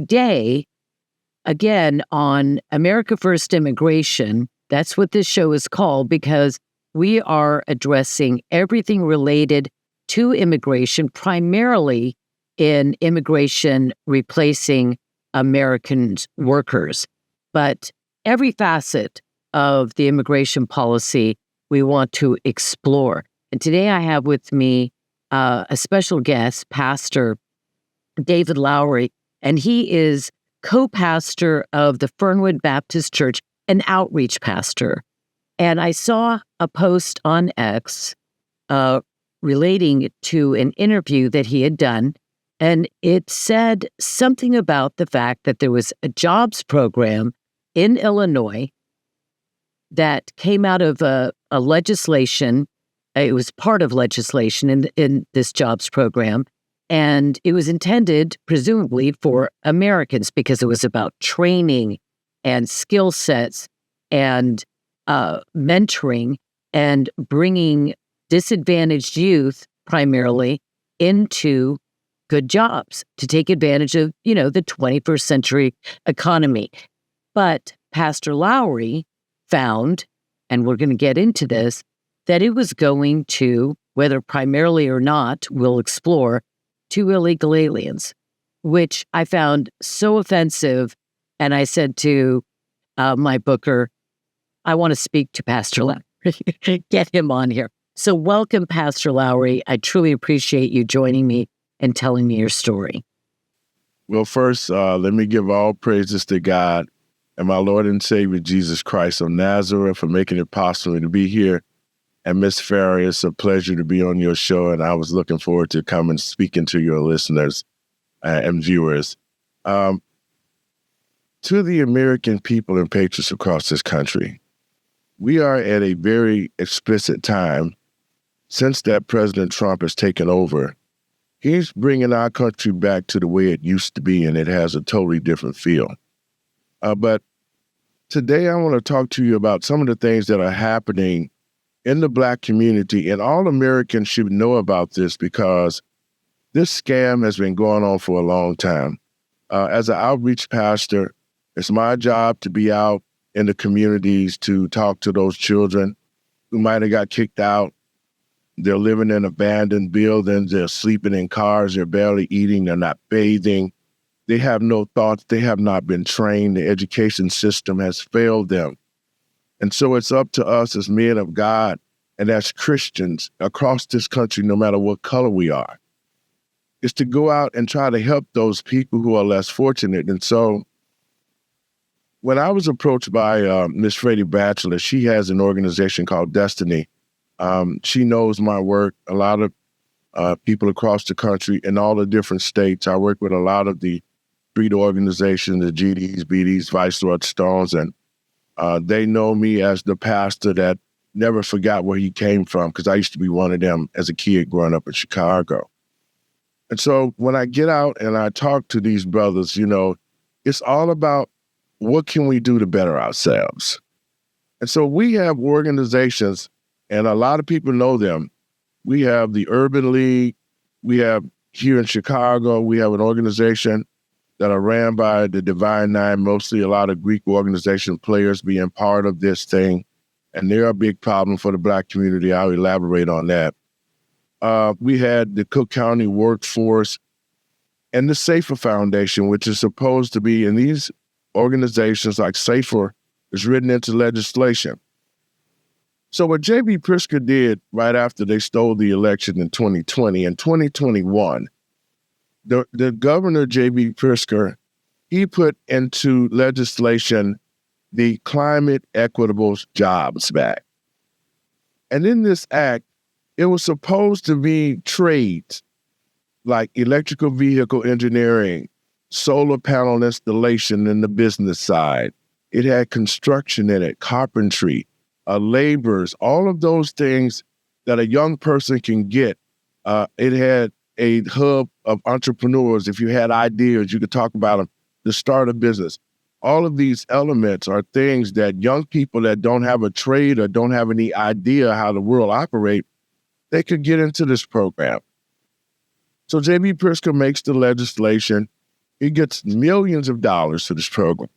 Today, again, on America First Immigration, that's what this show is called, because we are addressing everything related to immigration, primarily in immigration replacing American workers. But every facet of the immigration policy we want to explore. And today I have with me a special guest, Pastor David Lowery, and he is co-pastor of the Fernwood Baptist Church, an outreach pastor. And I saw a post on X relating to an interview that he had done, and it said something about the fact that there was a jobs program in Illinois that came out of a legislation. It was part of legislation in this jobs program, and it was intended, presumably, for Americans because it was about training and skill sets and mentoring and bringing disadvantaged youth primarily into good jobs to take advantage of, the 21st century economy. But Pastor Lowery found, and we're going to get into this, that it was going to, whether primarily or not, we'll explore, to illegal aliens, which I found so offensive. And I said to my booker, I want to speak to Pastor Lowery, get him on here. So welcome, Pastor Lowery. I truly appreciate you joining me and telling me your story. Well, first, let me give all praises to God and my Lord and Savior, Jesus Christ of Nazareth, for making it possible to be here. And Miss Farah, it's a pleasure to be on your show, and I was looking forward to coming and speaking to your listeners and viewers. To the American people and patriots across this country, we are at a very explicit time since that President Trump has taken over. He's bringing our country back to the way it used to be, and it has a totally different feel. But today I want to talk to you about some of the things that are happening in the Black community, and all Americans should know about this because this scam has been going on for a long time. As an outreach pastor, it's my job to be out in the communities to talk to those children who might have got kicked out. They're living in abandoned buildings, they're sleeping in cars, they're barely eating, they're not bathing. They have no thoughts, they have not been trained, the education system has failed them. And so it's up to us as men of God and as Christians across this country, no matter what color we are, is to go out and try to help those people who are less fortunate. And so when I was approached by Miss Freddie Batchelor, she has an organization called Destiny. She knows my work, a lot of people across the country in all the different states. I work with a lot of the street organizations, the GDs, BDs, Vice Lord Stones, and they know me as the pastor that never forgot where he came from, because I used to be one of them as a kid growing up in Chicago. And so when I get out and I talk to these brothers, it's all about what can we do to better ourselves. And so we have organizations, and a lot of people know them. We have the Urban League. We have here in Chicago, we have an organization that are ran by the Divine Nine, mostly a lot of Greek organization players being part of this thing. And they're a big problem for the Black community. I'll elaborate on that. We had the Cook County Workforce and the Safer Foundation, which is supposed to be in these organizations like Safer is written into legislation. So what J.B. Pritzker did right after they stole the election in 2020, in 2021, the governor, J.B. Pritzker, he put into legislation the Climate Equitable Jobs Act. And in this act, it was supposed to be trades like electrical vehicle engineering, solar panel installation in the business side. It had construction in it, carpentry, laborers, all of those things that a young person can get. It had a hub of entrepreneurs. If you had ideas, you could talk about them to start a business. All of these elements are things that young people that don't have a trade or don't have any idea how the world operates, they could get into this program. So J.B. Pritzker makes the legislation. He gets millions of dollars for this program.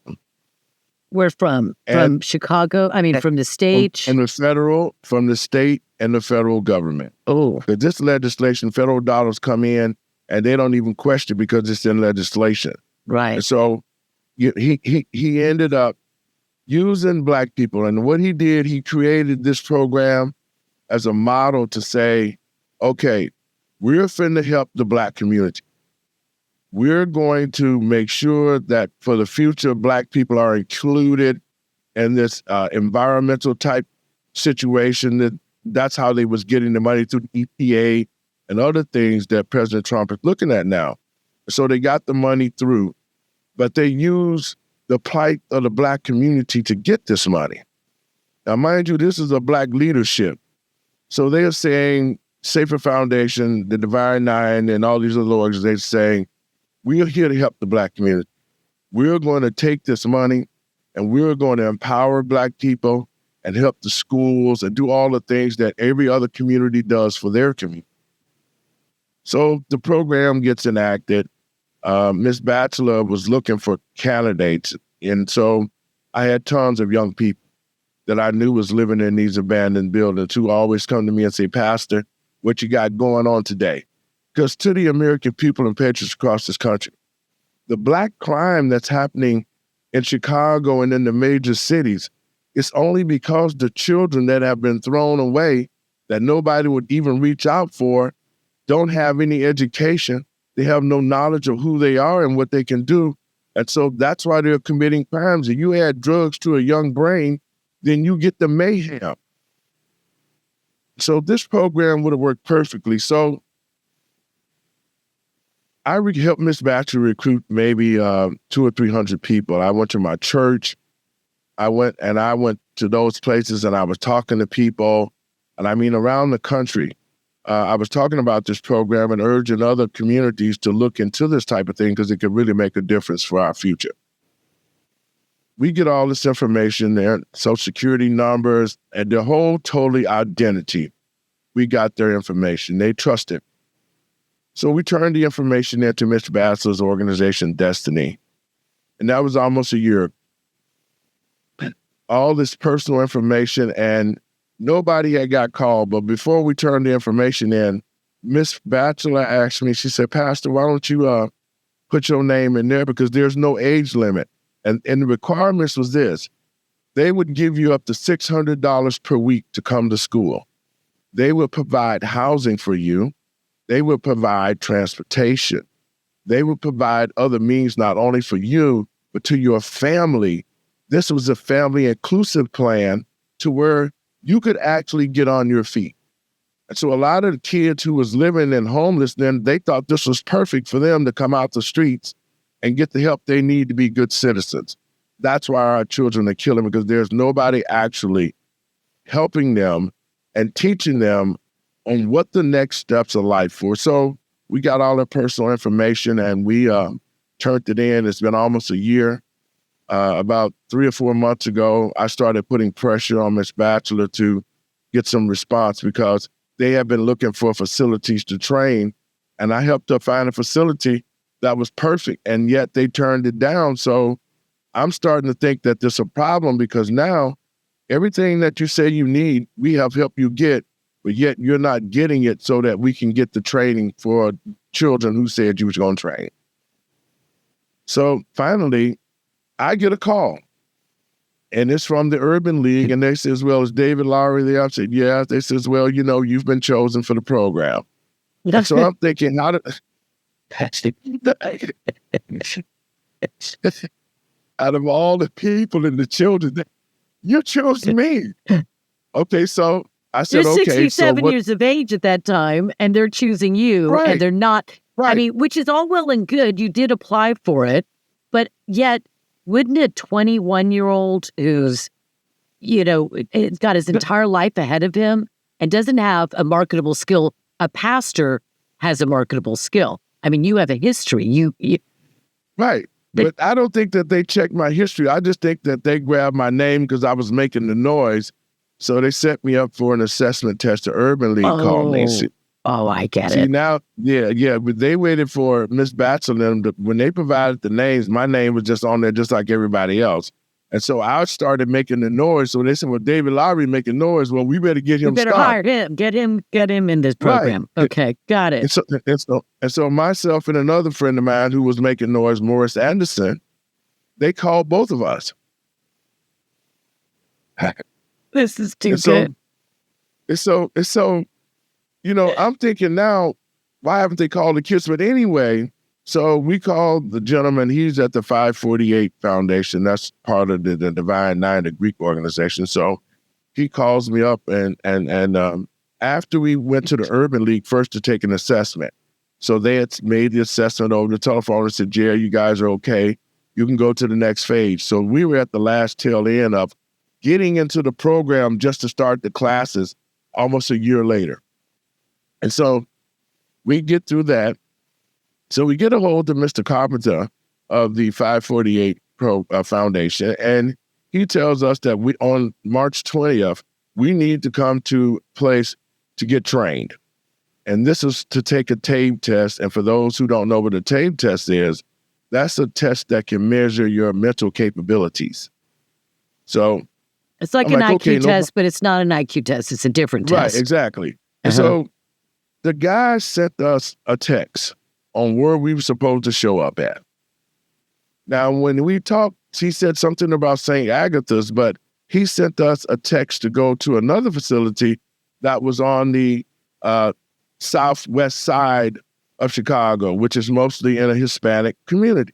Where from? From Chicago? I mean, from the state? From the state and the federal government. Oh. Because this legislation, federal dollars come in and they don't even question because it's in legislation. Right. And so he ended up using Black people. And what he did, he created this program as a model to say, okay, we're finna help the Black community. We're going to make sure that for the future, Black people are included in this environmental type situation. That's how they was getting the money through the EPA and other things that President Trump is looking at now. So they got the money through, but they use the plight of the Black community to get this money. Now, mind you, this is a Black leadership. So they're saying, Safer Foundation, the Divine Nine, and all these other organizations saying, we're here to help the Black community. We're going to take this money and we're going to empower Black people and help the schools and do all the things that every other community does for their community. So the program gets enacted. Ms. Batchelor was looking for candidates. And so I had tons of young people that I knew was living in these abandoned buildings who always come to me and say, Pastor, what you got going on today? Because to the American people and patriots across this country, the Black crime that's happening in Chicago and in the major cities, it's only because the children that have been thrown away that nobody would even reach out for don't have any education. They have no knowledge of who they are and what they can do. And so that's why they're committing crimes. If you add drugs to a young brain, then you get the mayhem. So this program would have worked perfectly. So I helped Miss Batchelor recruit maybe 200 or 300 people. I went to my church. I went to those places and I was talking to people, and I mean around the country. I was talking about this program and urging other communities to look into this type of thing because it could really make a difference for our future. We get all this information, their Social Security numbers, and their whole totally identity. We got their information. They trust it. So we turned the information into Mr. Batchelor's organization, Destiny. And that was almost a year. All this personal information, and nobody had got called. But before we turned the information in, Miss Batchelor asked me, she said, Pastor, why don't you put your name in there? Because there's no age limit. And the requirements was this. They would give you up to $600 per week to come to school. They would provide housing for you. They would provide transportation. They would provide other means not only for you, but to your family. This was a family inclusive plan to where you could actually get on your feet. And so a lot of the kids who was living in homelessness, they thought this was perfect for them to come out the streets and get the help they need to be good citizens. That's why our children are killing, because there's nobody actually helping them and teaching them on what the next steps of life for. So we got all their personal information and we turned it in. It's been almost a year. About 3 or 4 months ago, I started putting pressure on Ms. Batchelor to get some response because they have been looking for facilities to train. And I helped her find a facility that was perfect, and yet they turned it down. So I'm starting to think that there's a problem because now everything that you say you need, we have helped you get, but yet you're not getting it so that we can get the training for children who said you was going to train. So finally, I get a call, and it's from the Urban League, and they says, well, is David Lowery there? I said, yeah. They says, well, you know, you've been chosen for the program. So I'm thinking, how did... out of all the people and the children, you chose me. Okay, so I said, you're 67 so years of age at that time, and they're choosing you, right. And they're not. Right. I mean, which is all well and good. You did apply for it, but yet, wouldn't a 21-year-old who's, you know, it's got his entire life ahead of him and doesn't have a marketable skill? A pastor has a marketable skill. I mean, you have a history. You right. But I don't think that they checked my history. I just think that they grabbed my name because I was making the noise. So they set me up for an assessment test. The Urban League called me. Oh, I get See, it. now, yeah, but they waited for Miss Batchelor and them when they provided the names, my name was just on there just like everybody else. And so I started making the noise. So they said, well, David Lowery making noise. Well, we better get We him better started. hire him. Get him in this Right. program. Okay, got it. And so myself and another friend of mine who was making noise, Morris Anderson, they called both of us. This is too And so, good. and so, I'm thinking now, why haven't they called the kids? But anyway, so we called the gentleman. He's at the 548 Foundation. That's part of the Divine Nine, the Greek organization. So he calls me up, and after we went to the Urban League first to take an assessment, so they had made the assessment over the telephone and said, Jerry, you guys are okay. You can go to the next phase. So we were at the last tail end of getting into the program just to start the classes almost a year later. And so we get through that. So we get a hold of Mr. Carpenter of the 548 Foundation, and he tells us that we on March 20th, we need to come to a place to get trained. And this is to take a TABE test. And for those who don't know what a TABE test is, that's a test that can measure your mental capabilities. So it's like I'm an like, IQ okay, test, but it's not an IQ test. It's a different test. Right, exactly. And so the guy sent us a text on where we were supposed to show up at. Now, when we talked, he said something about St. Agatha's, but he sent us a text to go to another facility that was on the southwest side of Chicago, which is mostly in a Hispanic community.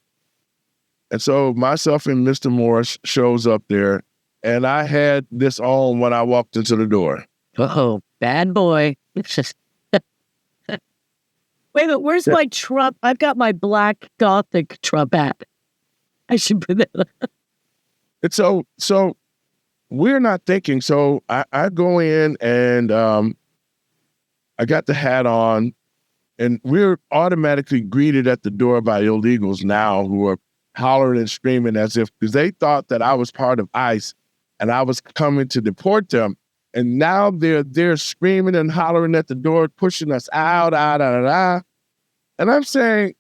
And so myself and Mr. Morris shows up there, and I had this on when I walked into the door. Uh-oh, bad boy. Wait a minute, where's my Trump? I've got my black Gothic Trump hat. I should put that on. And so we're not thinking. So I go in and I got the hat on, and we're automatically greeted at the door by illegals now who are hollering and screaming as if, because they thought that I was part of ICE and I was coming to deport them. And now they're screaming and hollering at the door, pushing us out, And I'm saying,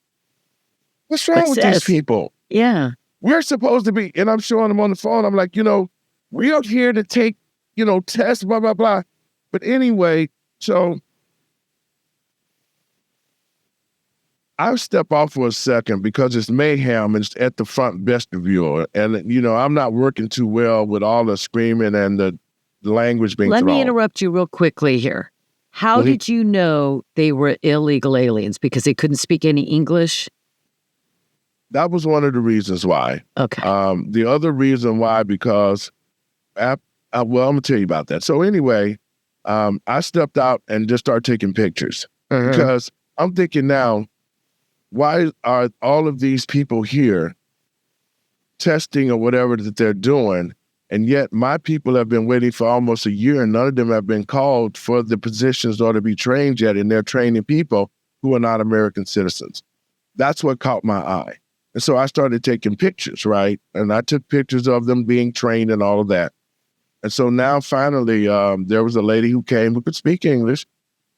what's wrong with these people? Yeah. We're supposed to be, and I'm showing them on the phone. I'm like, we are here to take, tests, blah, blah, blah. But anyway, so I'll step off for a second because it's mayhem and it's at the front vestibule. And, I'm not working too well with all the screaming and the language being Let thrown. me interrupt you real quickly here. How did you know they were illegal aliens? Because they couldn't speak any English? That was one of the reasons why. Okay. The other reason why, because, well, I'm going to tell you about that. So anyway, I stepped out and just started taking pictures because I'm thinking now, why are all of these people here testing or whatever that they're doing? And yet my people have been waiting for almost a year and none of them have been called for the positions or to be trained yet. And they're training people who are not American citizens. That's what caught my eye. And so I started taking pictures, right? And I took pictures of them being trained and all of that. And so now finally, there was a lady who came who could speak English.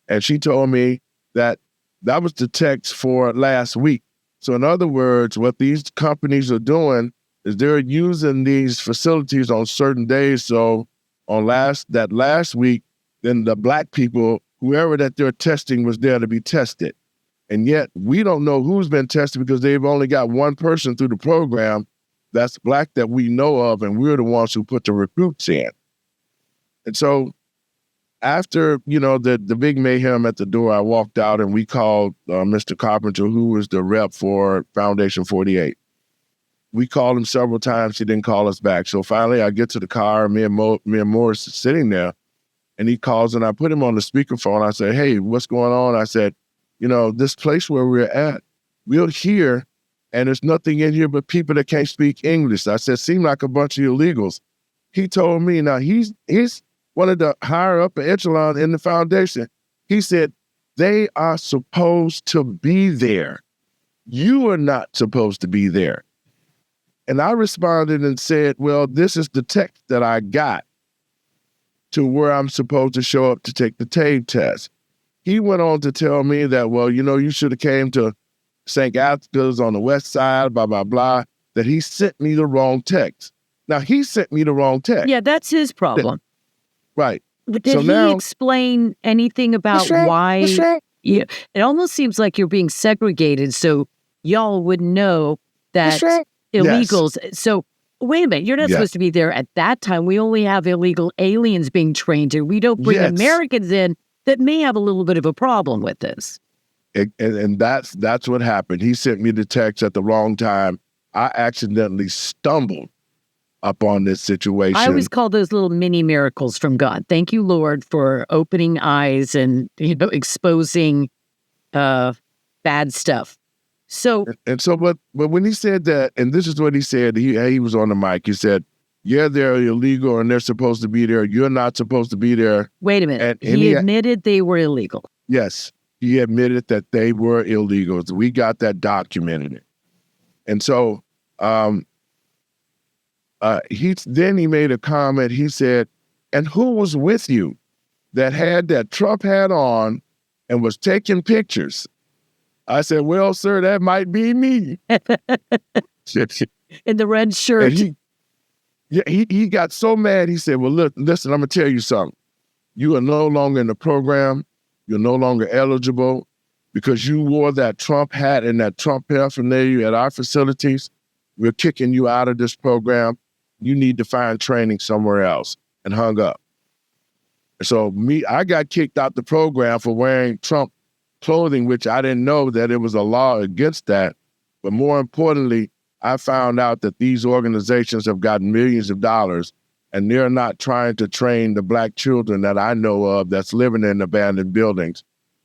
And she told me that was the text for last week. So in other words, what these companies are doing is they're using these facilities on certain days. So on that last week, then the Black people, whoever that they're testing was there to be tested. And yet we don't know who's been tested because they've only got one person through the program that's Black that we know of, and we're the ones who put the recruits in. And so after, the big mayhem at the door, I walked out and we called Mr. Carpenter, who was the rep for Foundation 48. We called him several times. He didn't call us back. So finally I get to the car, me and Morris is sitting there, and he calls and I put him on the speakerphone. I said, hey, what's going on? I said, this place where we're at, we're here and there's nothing in here but people that can't speak English. I said, seem like a bunch of illegals. He told me, now he's one of the higher up echelon in the foundation. He said, they are supposed to be there. You are not supposed to be there. And I responded and said, well, this is the text that I got to where I'm supposed to show up to take the TABE test. he went on to tell me that, well, you should have came to St. Atha's on the west side, blah, blah, blah, that he sent me the wrong text. Now, he sent me the wrong text. Yeah, that's his problem. Right. But did he explain anything about why? That's right. Yeah, it almost seems like you're being segregated, so y'all would know that illegals. Yes. So wait a minute, you're not supposed to be there at that time. We only have illegal aliens being trained here. We don't bring Americans in that may have a little bit of a problem with this. And that's what happened. He sent me the text at the wrong time. I accidentally stumbled upon this situation. I always call those little mini miracles from God. Thank you, Lord, for opening eyes and exposing bad stuff. So but when he said that, and this is what he said, he was on the mic. He said, "Yeah, they're illegal and they're supposed to be there. You're not supposed to be there." Wait a minute. And he admitted they were illegal. Yes, he admitted that they were illegals. We got that documented. And so he made a comment. He said, "And who was with you that had that Trump hat on and was taking pictures?" I said, "Well, sir, that might be me." In the red shirt. He got so mad. He said, "Well, look, listen, I'm going to tell you something. You are no longer in the program. You're no longer eligible because you wore that Trump hat and that Trump paraphernalia at our facilities. We're kicking you out of this program. You need to find training somewhere else," and hung up. So I got kicked out the program for wearing Trump clothing, which I didn't know that it was a law against that. But more importantly, I found out that these organizations have gotten millions of dollars and they're not trying to train the Black children that I know of that's living in abandoned buildings.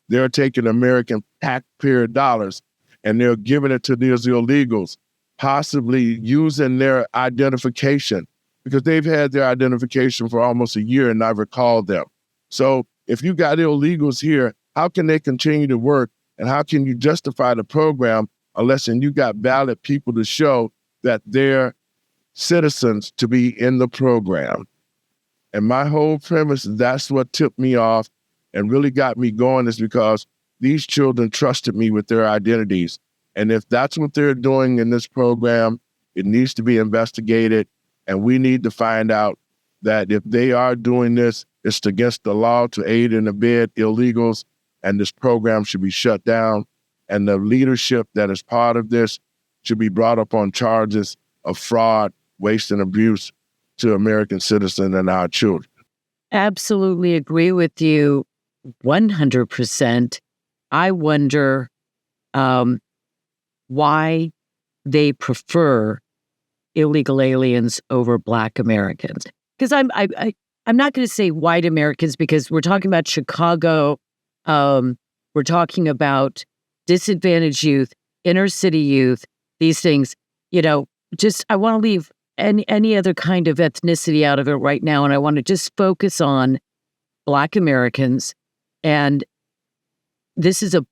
They're taking American taxpayer dollars and they're giving it to these illegals, possibly using their identification because they've had their identification for almost a year and not recalled them. So if you got illegals here, how can they continue to work and how can you justify the program unless you got valid people to show that they're citizens to be in the program? And my whole premise, that's what tipped me off and really got me going, is because these children trusted me with their identities. And if that's what they're doing in this program, it needs to be investigated. And we need to find out that if they are doing this, it's against the law to aid and abet illegals, and this program should be shut down. And the leadership that is part of this should be brought up on charges of fraud, waste, and abuse to American citizens and our children. Absolutely agree with you 100%. I wonder why they prefer illegal aliens over Black Americans. Because I'm not going to say white Americans because we're talking about Chicago. We're talking about disadvantaged youth, inner city youth, these things, I want to leave any other kind of ethnicity out of it right now. And I want to just focus on Black Americans. And this is a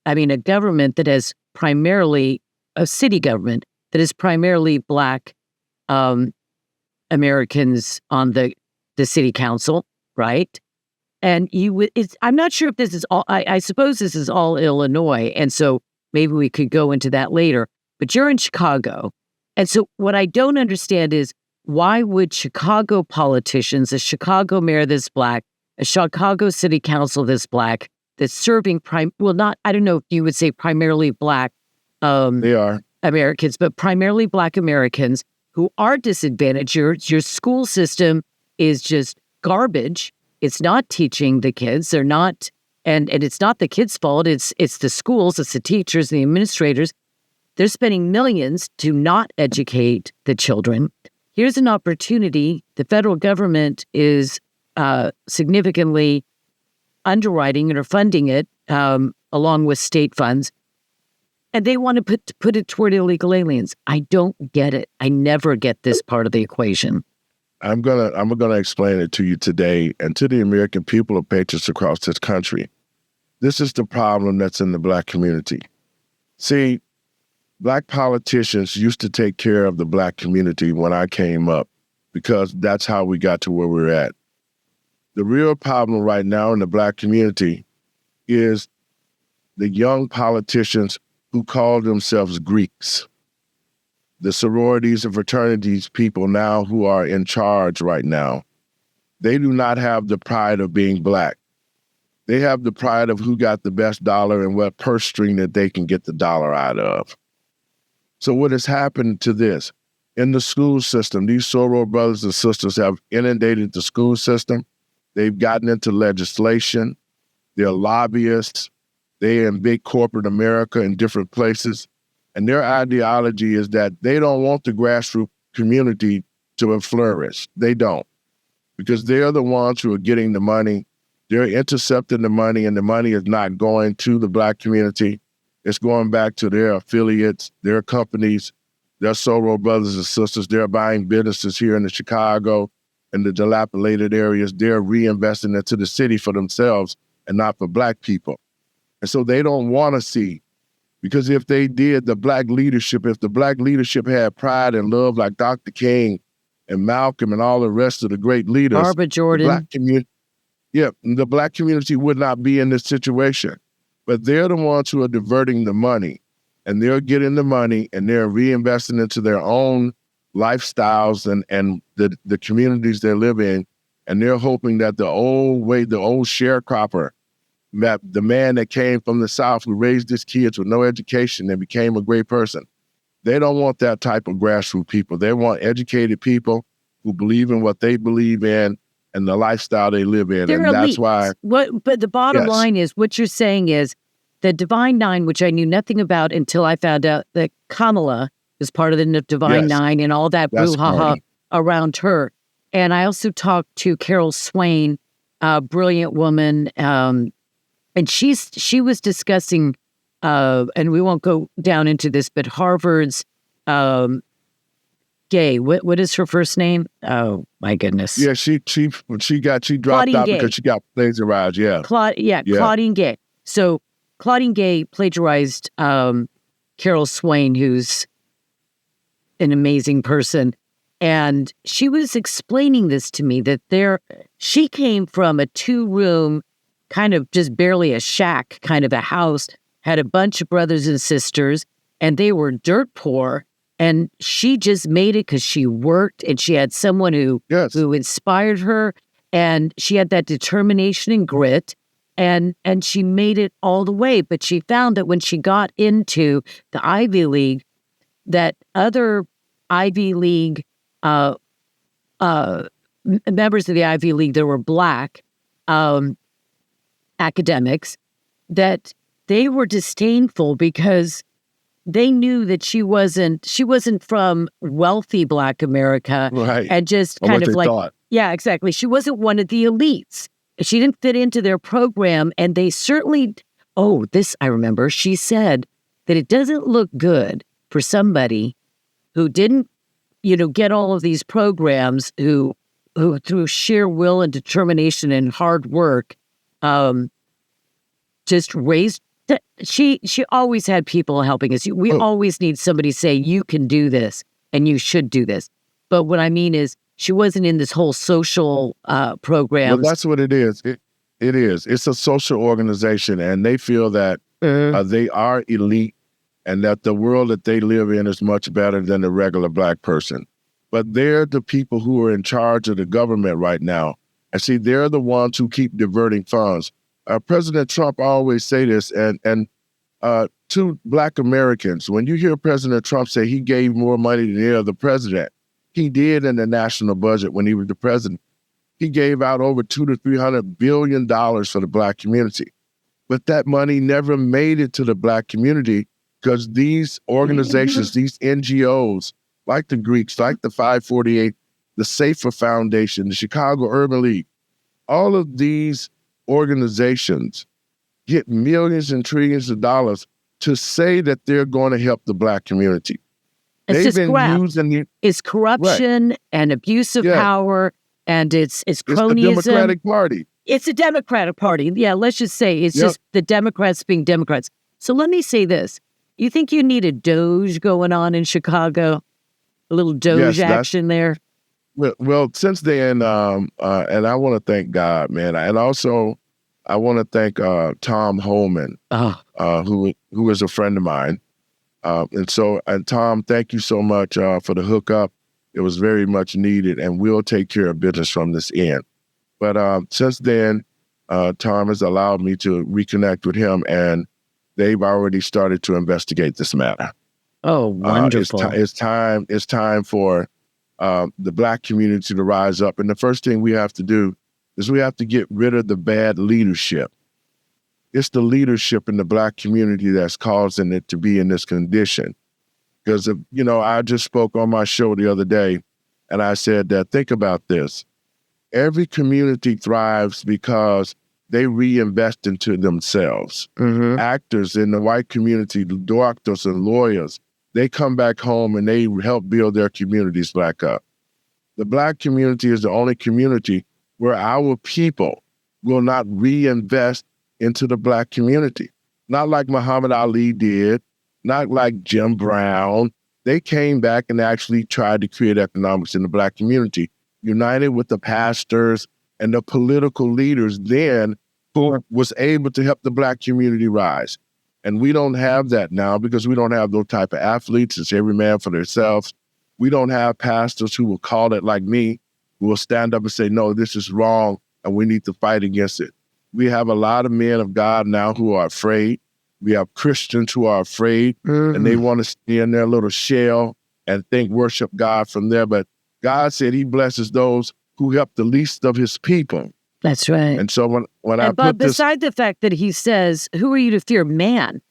government that has primarily, a city government that is primarily Black Americans on the city council, right? And I'm not sure if this is all, I suppose this is all Illinois. And so maybe we could go into that later, but you're in Chicago. And so what I don't understand is why would Chicago politicians, a Chicago mayor that's Black, a Chicago city council that's Black, that's serving I don't know if you would say primarily Black they are Americans, but primarily Black Americans who are disadvantaged. Your school system is just garbage. It's not teaching the kids. They're not, and it's not the kids' fault. It's the schools, it's the teachers, the administrators. They're spending millions to not educate the children. Here's an opportunity. The federal government is significantly underwriting it or funding it along with state funds. And they want to put it toward illegal aliens. I don't get it. I never get this part of the equation. I'm gonna explain it to you today and to the American people of patriots across this country. This is the problem that's in the Black community. See, Black politicians used to take care of the Black community when I came up because that's how we got to where we're at. The real problem right now in the Black community is the young politicians who call themselves Greeks, the sororities and fraternities people now who are in charge right now. They do not have the pride of being Black. They have the pride of who got the best dollar and what purse string that they can get the dollar out of. So what has happened to this? In the school system, these soror brothers and sisters have inundated the school system. They've gotten into legislation. They're lobbyists. They're in big corporate America in different places. And their ideology is that they don't want the grassroots community to flourish. They don't. Because they're the ones who are getting the money. They're intercepting the money, and the money is not going to the Black community. It's going back to their affiliates, their companies, their soror brothers and sisters. They're buying businesses here in the Chicago and the dilapidated areas. They're reinvesting into the city for themselves and not for Black people. And so they don't want to see, because if they did, the Black leadership, if the Black leadership had pride and love like Dr. King and Malcolm and all the rest of the great leaders, Barbara Jordan, the Black community would not be in this situation. But they're the ones who are diverting the money, and they're getting the money and they're reinvesting into their own lifestyles and the communities they live in. And they're hoping that the old sharecropper, that the man that came from the South who raised his kids with no education and became a great person, they don't want that type of grassroots people. They want educated people who believe in what they believe in and the lifestyle they live in. They're and elites. That's why. But the bottom line is, what you're saying is the Divine Nine, which I knew nothing about until I found out that Kamala is part of the Divine Nine and all that brouhaha around her. And I also talked to Carol Swain, a brilliant woman, and she was discussing, and we won't go down into this, but Harvard's Gay. What is her first name? Oh my goodness. Yeah, she dropped Claudine out Gay. because she got plagiarized. Yeah. Claudine Gay. So Claudine Gay plagiarized Carol Swain, who's an amazing person, and she was explaining this to me that she came from a 2-room, kind of just barely a shack, kind of a house, had a bunch of brothers and sisters, and they were dirt poor. And she just made it because she worked, and she had someone who inspired her, and she had that determination and grit, and she made it all the way. But she found that when she got into the Ivy League, that other Ivy League members of the Ivy League that were Black academics, that they were disdainful because they knew that she wasn't from wealthy Black America, right? And just kind of like, thought. Yeah, exactly. She wasn't one of the elites. She didn't fit into their program, and they certainly. Oh, this I remember. She said that it doesn't look good for somebody who didn't, get all of these programs, who through sheer will and determination and hard work, just raised. She always had people helping us. We always need somebody say, you can do this and you should do this. But what I mean is, she wasn't in this whole social program. Well, that's what it is. It is. It's a social organization, and they feel that they are elite and that the world that they live in is much better than the regular Black person. But they're the people who are in charge of the government right now. And see, they're the ones who keep diverting funds. President Trump always say this, and to Black Americans, when you hear President Trump say he gave more money than any other president, he did in the national budget when he was the president. He gave out over $200 to $300 billion for the Black community. But that money never made it to the Black community because these organizations, these NGOs, like the Greeks, like the 548, the Safer Foundation, the Chicago Urban League, all of these organizations get millions and trillions of dollars to say that they're going to help the Black community. It's it's corruption and abuse of power, and it's cronyism. It's the Democratic Party. It's a Democratic Party. Yeah, let's just say it's just the Democrats being Democrats. So let me say this. You think you need a Doge going on in Chicago? A little Doge action there? Well, since then, and I want to thank God, man. And also, I want to thank Tom Holman, who is a friend of mine. And Tom, thank you so much for the hookup. It was very much needed, and we'll take care of business from this end. But since then, Tom has allowed me to reconnect with him, and they've already started to investigate this matter. Oh, wonderful. It's time for the Black community to rise up. And the first thing we have to do is we have to get rid of the bad leadership. It's the leadership in the Black community that's causing it to be in this condition. Because, I just spoke on my show the other day, and I said that, think about this. Every community thrives because they reinvest into themselves. Mm-hmm. Actors in the white community, doctors and lawyers, they come back home and they help build their communities back up. The Black community is the only community where our people will not reinvest into the Black community. Not like Muhammad Ali did, not like Jim Brown. They came back and actually tried to create economics in the Black community, united with the pastors and the political leaders then who was able to help the Black community rise. And we don't have that now because we don't have those type of athletes. It's every man for themselves. We don't have pastors who will call it like me, who will stand up and say, no, this is wrong, and we need to fight against it. We have a lot of men of God now who are afraid. We have Christians who are afraid, and they want to stay in their little shell and worship God from there. But God said he blesses those who help the least of his people. That's right. And so but beside the fact that he says, who are you to fear man?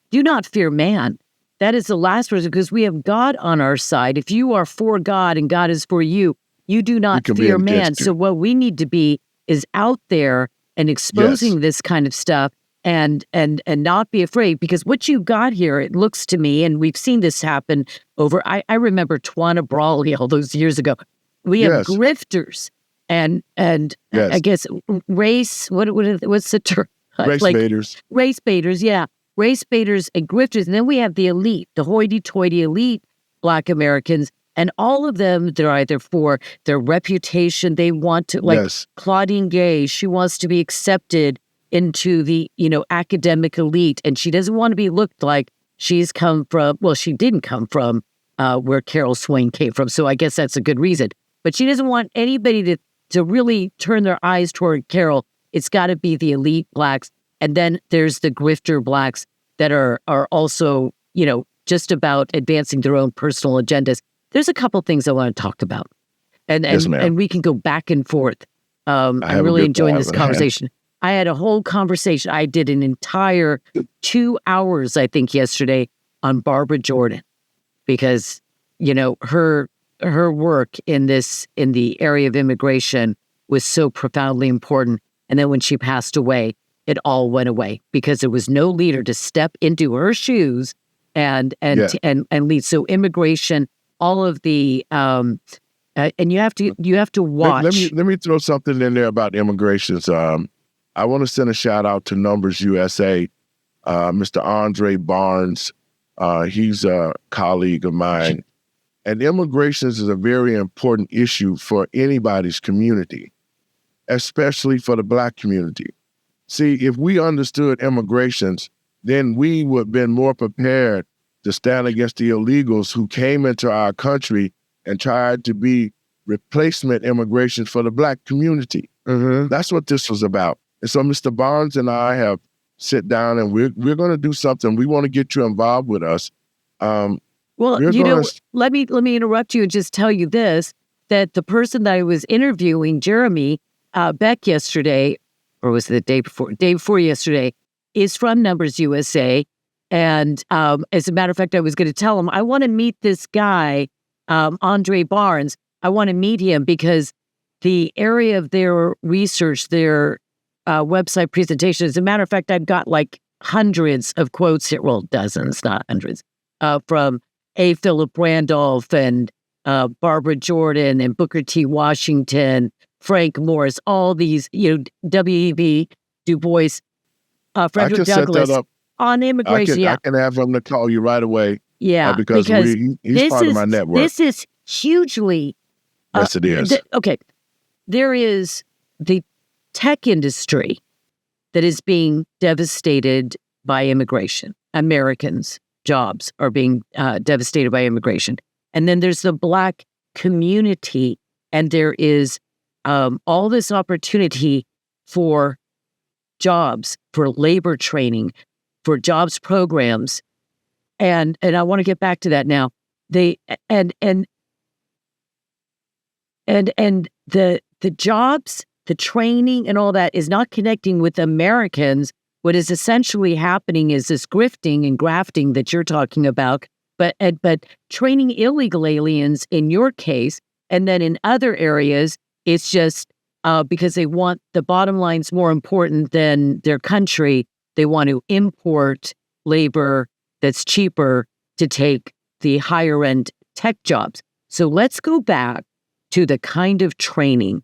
Do not fear man. That is the last verse, because we have God on our side. If you are for God and God is for you, you do not fear man. So what we need to be is out there and exposing this kind of stuff and not be afraid, because what you got here, it looks to me, and we've seen this happen over, I remember Tawana Brawley all those years ago. We have grifters and I guess what's the term? Race baiters. Race baiters, yeah. Race baiters and grifters. And then we have the elite, the hoity-toity elite Black Americans, and all of them, they're either for their reputation, they want to, Claudine Gay, she wants to be accepted into the, academic elite, and she doesn't want to be looked like she's come from, well, she didn't come from where Carol Swain came from, so I guess that's a good reason. But she doesn't want anybody to really turn their eyes toward Carol. It's got to be the elite Blacks. And then there's the grifter Blacks that are also, just about advancing their own personal agendas. There's a couple things I want to talk about. And we can go back and forth. I'm really enjoying this conversation. I had a whole conversation. I did an entire 2 hours, I think, yesterday on Barbara Jordan, because, her work in the area of immigration was so profoundly important. And then when she passed away, it all went away because there was no leader to step into her shoes and lead. So immigration, all of the and you have to watch. Let me throw something in there about immigrations. I want to send a shout out to Numbers USA, Mr. Andre Barnes. He's a colleague of mine. And immigration is a very important issue for anybody's community, especially for the Black community. See, if we understood immigrations, then we would have been more prepared to stand against the illegals who came into our country and tried to be replacement immigration for the Black community. Mm-hmm. That's what this was about. And so Mr. Barnes and I have sit down, and we're going to do something. We want to get you involved with us. Let me interrupt you and just tell you this, that the person that I was interviewing, Jeremy Beck, yesterday, or was it the day before yesterday, is from Numbers USA. And as a matter of fact, I was going to tell him, I want to meet this guy, Andre Barnes. I want to meet him because the area of their research, their website presentation, as a matter of fact, I've got like hundreds of quotes here, well, dozens, not hundreds, from A. Philip Randolph and Barbara Jordan and Booker T. Washington, Frank Morris, all these, W.E.B. Du Bois, Frederick Douglass on immigration. I can have him to call you right away. Yeah, because he's part of my network. This is hugely. Yes, it is. There is the tech industry that is being devastated by immigration. Americans' jobs are being devastated by immigration. And then there's the Black community, and there is all this opportunity for jobs, for labor training, for jobs programs. And I want to get back to that now. The jobs, the training and all that is not connecting with Americans. What is essentially happening is this grifting and grafting that you're talking about, but training illegal aliens in your case, and then in other areas, it's just because they want the bottom line's more important than their country. They want to import labor that's cheaper to take the higher end tech jobs. So let's go back to the kind of training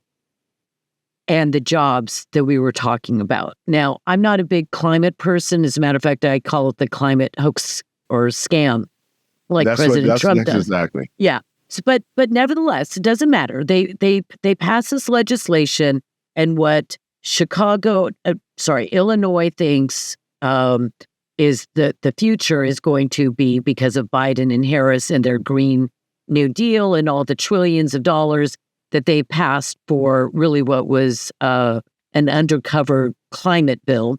and the jobs that we were talking about. Now, I'm not a big climate person. As a matter of fact, I call it the climate hoax or scam, like President Trump does. Exactly. Yeah. So, but nevertheless, it doesn't matter. They pass this legislation, and what Illinois thinks is the future is going to be because of Biden and Harris and their Green New Deal and all the trillions of dollars that they passed for really what was an undercover climate bill.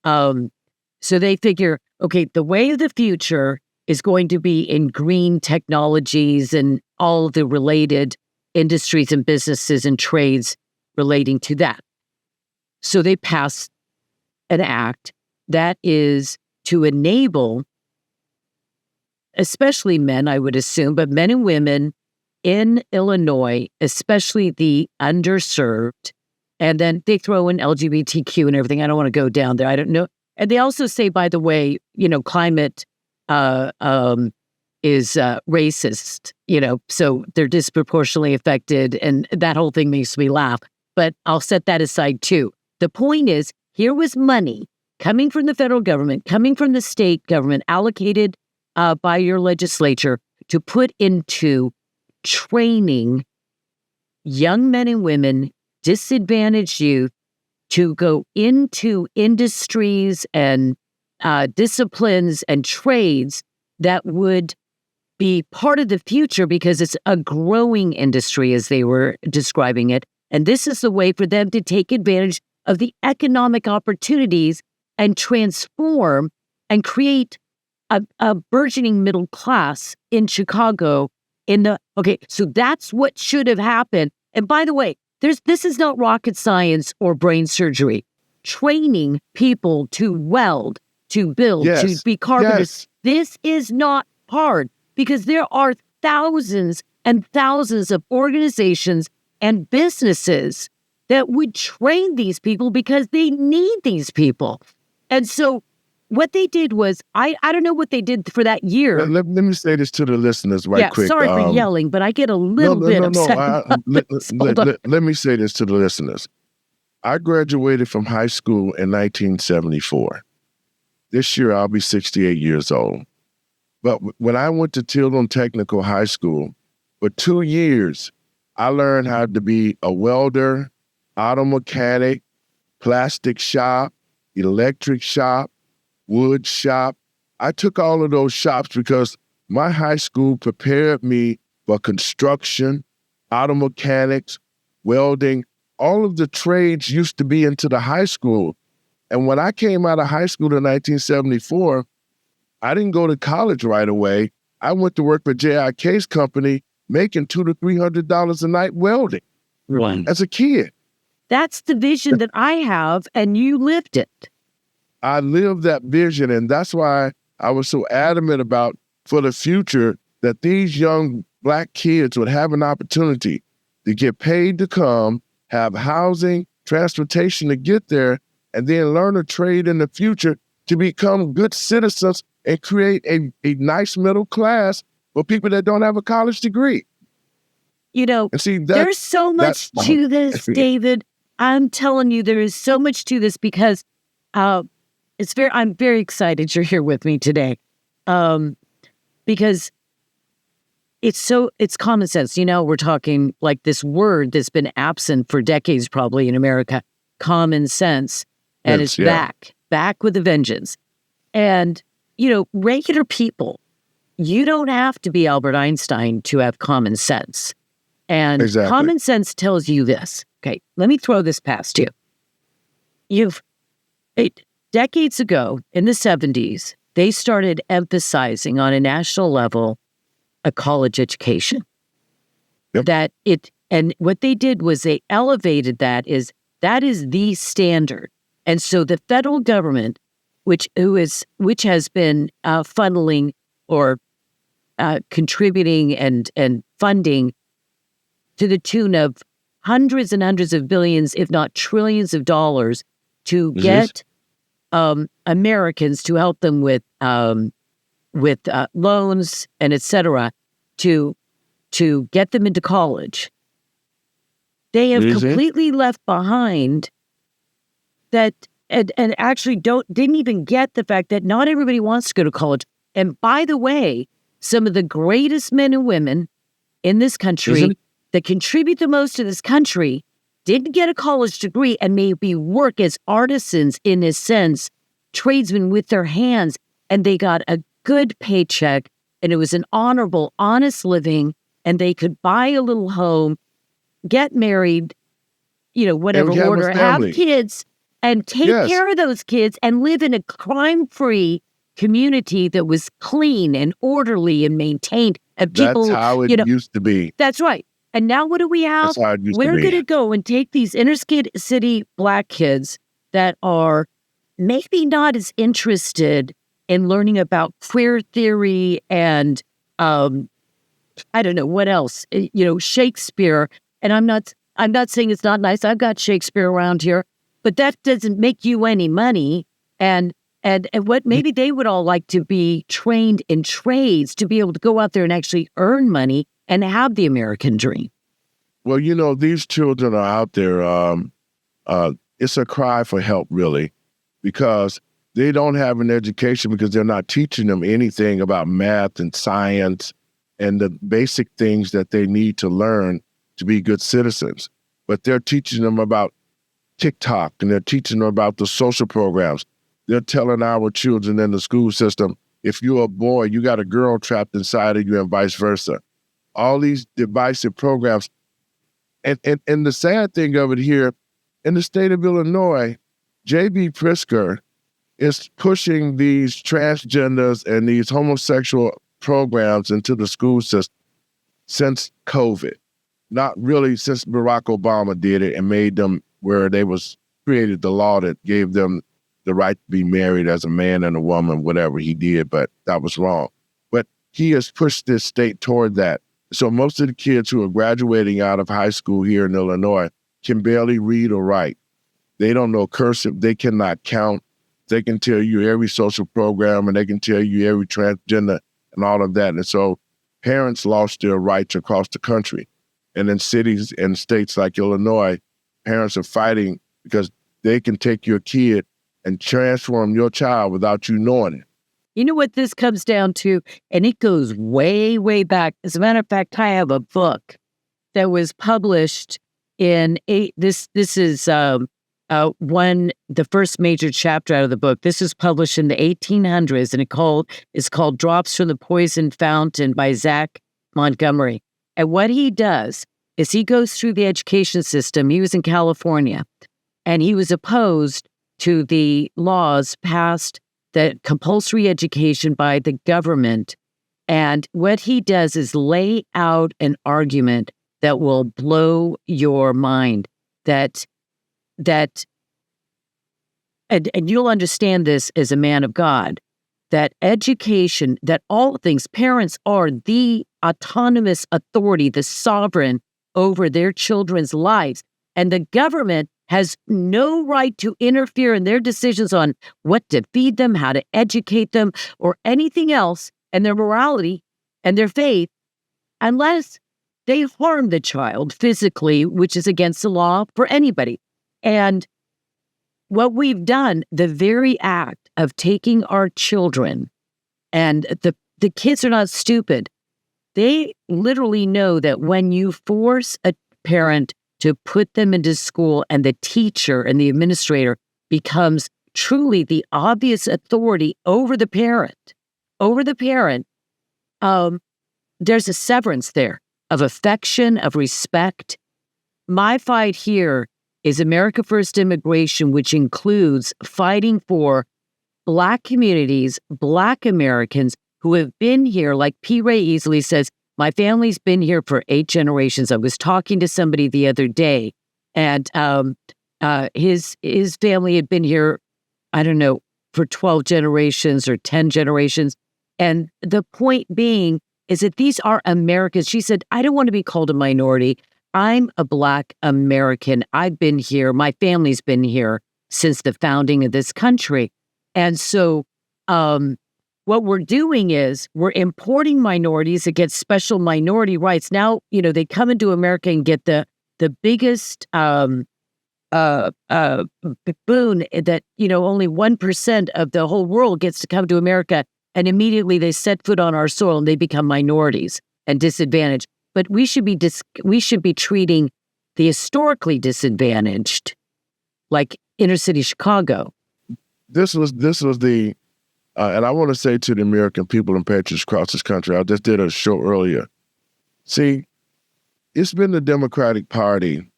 So they figure, okay, the way of the future is going to be in green technologies and all the related industries and businesses and trades relating to that. So they pass an act that is to enable, especially men, I would assume, but men and women in Illinois, especially the underserved, and then they throw in LGBTQ and everything. I don't want to go down there. I don't know. And they also say, by the way, climate is racist, so they're disproportionately affected. And that whole thing makes me laugh. But I'll set that aside too. The point is, here was money coming from the federal government, coming from the state government, allocated by your legislature to put into training young men and women, disadvantaged youth, to go into industries and disciplines and trades that would be part of the future because it's a growing industry, as they were describing it. And this is the way for them to take advantage of the economic opportunities and transform and create a burgeoning middle class in Chicago. So that's what should have happened. And by the way, this is not rocket science or brain surgery. Training people to weld, to build, to be carpenters. This is not hard because there are thousands and thousands of organizations and businesses that would train these people because they need these people. And so what they did was, I don't know what they did for that year. Let me say this to the listeners quick. Sorry for yelling, but I get a little bit upset. Let me say this to the listeners. I graduated from high school in 1974. This year, I'll be 68 years old. But when I went to Tilden Technical High School, for 2 years, I learned how to be a welder, auto mechanic, plastic shop, electric shop, wood shop. I took all of those shops because my high school prepared me for construction, auto mechanics, welding. All of the trades used to be into the high school. And when I came out of high school in 1974, I didn't go to college right away. I went to work for J.I.K.'s company, making $200 to $300 a night welding as a kid. That's the vision that I have, and you lived it. I lived that vision, and that's why I was so adamant about, for the future, that these young Black kids would have an opportunity to get paid to come, have housing, transportation to get there, and then learn a trade in the future to become good citizens and create a nice middle class for people that don't have a college degree. There's so much to this, David. I'm telling you, there is so much to this because I'm very excited you're here with me today, because it's common sense. We're talking like this word that's been absent for decades, probably in America, common sense. and it's back with a vengeance. And, regular people, you don't have to be Albert Einstein to have common sense. And common sense tells you this. Okay, let me throw this past you. Decades ago, in the 70s, they started emphasizing on a national level a college education. Yep. And what they did was they elevated that is the standard. And so the federal government, which has been funneling or contributing and funding to the tune of hundreds and hundreds of billions, if not trillions of dollars, to get Americans to help them with loans and et cetera to get them into college. They have completely left behind that and actually didn't even get the fact that not everybody wants to go to college. And by the way, some of the greatest men and women in this country that contribute the most to this country didn't get a college degree and maybe work as artisans, in a sense, tradesmen with their hands, and they got a good paycheck, and it was an honorable, honest living, and they could buy a little home, get married, whatever order, have kids, and take care of those kids and live in a crime-free community that was clean and orderly and maintained. And people, that's how it used to be. That's right. And now what do we have? We're going to go and take these inner city Black kids that are maybe not as interested in learning about queer theory and I don't know what else, Shakespeare. And I'm not saying it's not nice. I've got Shakespeare around here, but that doesn't make you any money. And what maybe they would all like to be trained in trades to be able to go out there and actually earn money and have the American dream. Well, these children are out there. It's a cry for help, really, because they don't have an education because they're not teaching them anything about math and science and the basic things that they need to learn to be good citizens. But they're teaching them about TikTok, and they're teaching them about the social programs. They're telling our children in the school system, if you're a boy, you got a girl trapped inside of you and vice versa. All these divisive programs. And the sad thing of it here, in the state of Illinois, J.B. Pritzker is pushing these transgenders and these homosexual programs into the school system since COVID. Not really since Barack Obama did it and made them where they created the law that gave them the right to be married as a man and a woman, whatever he did, but that was wrong. But he has pushed this state toward that. So most of the kids who are graduating out of high school here in Illinois can barely read or write. They don't know cursive. They cannot count. They can tell you every social program, and they can tell you every transgender and all of that. And so parents lost their rights across the country. And in cities and states like Illinois, parents are fighting because they can take your kid and transform your child without you knowing it. You know what this comes down to? And it goes way, way back. As a matter of fact, I have a book that was published in this is the first major chapter out of the book. This was published in the 1800s, and it's called Drops from the Poison Fountain by Zach Montgomery. And what he does is he goes through the education system. He was in California, and he was opposed to the laws passed that compulsory education by the government. And what he does is lay out an argument that will blow your mind, and you'll understand this as a man of God, that education, that all things, parents are the autonomous authority, the sovereign over their children's lives. And the government has no right to interfere in their decisions on what to feed them, how to educate them, or anything else, and their morality and their faith, unless they harm the child physically, which is against the law for anybody. And what we've done, the very act of taking our children, and the kids are not stupid. They literally know that when you force a parent to put them into school and the teacher and the administrator becomes truly the obvious authority over the parent, there's a severance there of affection, of respect. My fight here is America First immigration, which includes fighting for Black communities, Black Americans who have been here. Like P. Ray Easley says, my family's been here for 8 generations. I was talking to somebody the other day, and his family had been here, I don't know, for 12 generations or 10 generations. And the point being is that these are Americans. She said, I don't want to be called a minority. I'm a Black American. I've been here. My family's been here since the founding of this country. And so what we're doing is we're importing minorities that get special minority rights. Now, they come into America and get the biggest boon that, only 1% of the whole world gets to come to America. And immediately they set foot on our soil and they become minorities and disadvantaged. But we should be treating the historically disadvantaged like inner city Chicago. This was the, and I want to say to the American people and patriots across this country, I just did a show earlier. See, it's been the Democratic Party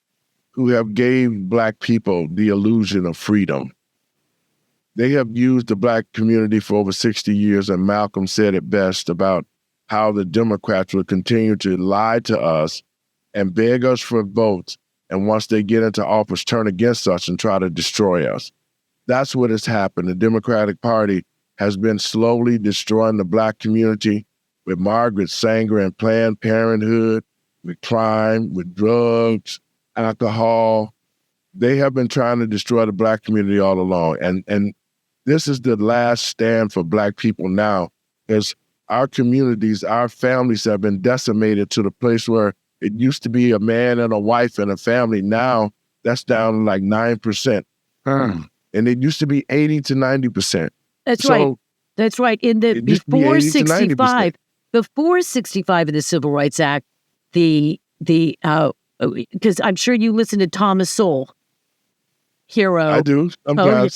who have gave Black people the illusion of freedom. They have used the Black community for over 60 years, and Malcolm said it best about how the Democrats will continue to lie to us and beg us for votes, and once they get into office, turn against us and try to destroy us. That's what has happened. The Democratic Party has been slowly destroying the Black community with Margaret Sanger and Planned Parenthood, with crime, with drugs, alcohol. They have been trying to destroy the Black community all along. And this is the last stand for Black people now, as our communities, our families have been decimated to the place where it used to be a man and a wife and a family. Now that's down to like 9%. And it used to be 80 to 90%. That's right. That's right. In the before 65 of the Civil Rights Act, because I'm sure you listen to Thomas Sowell, hero. I do. I'm glad.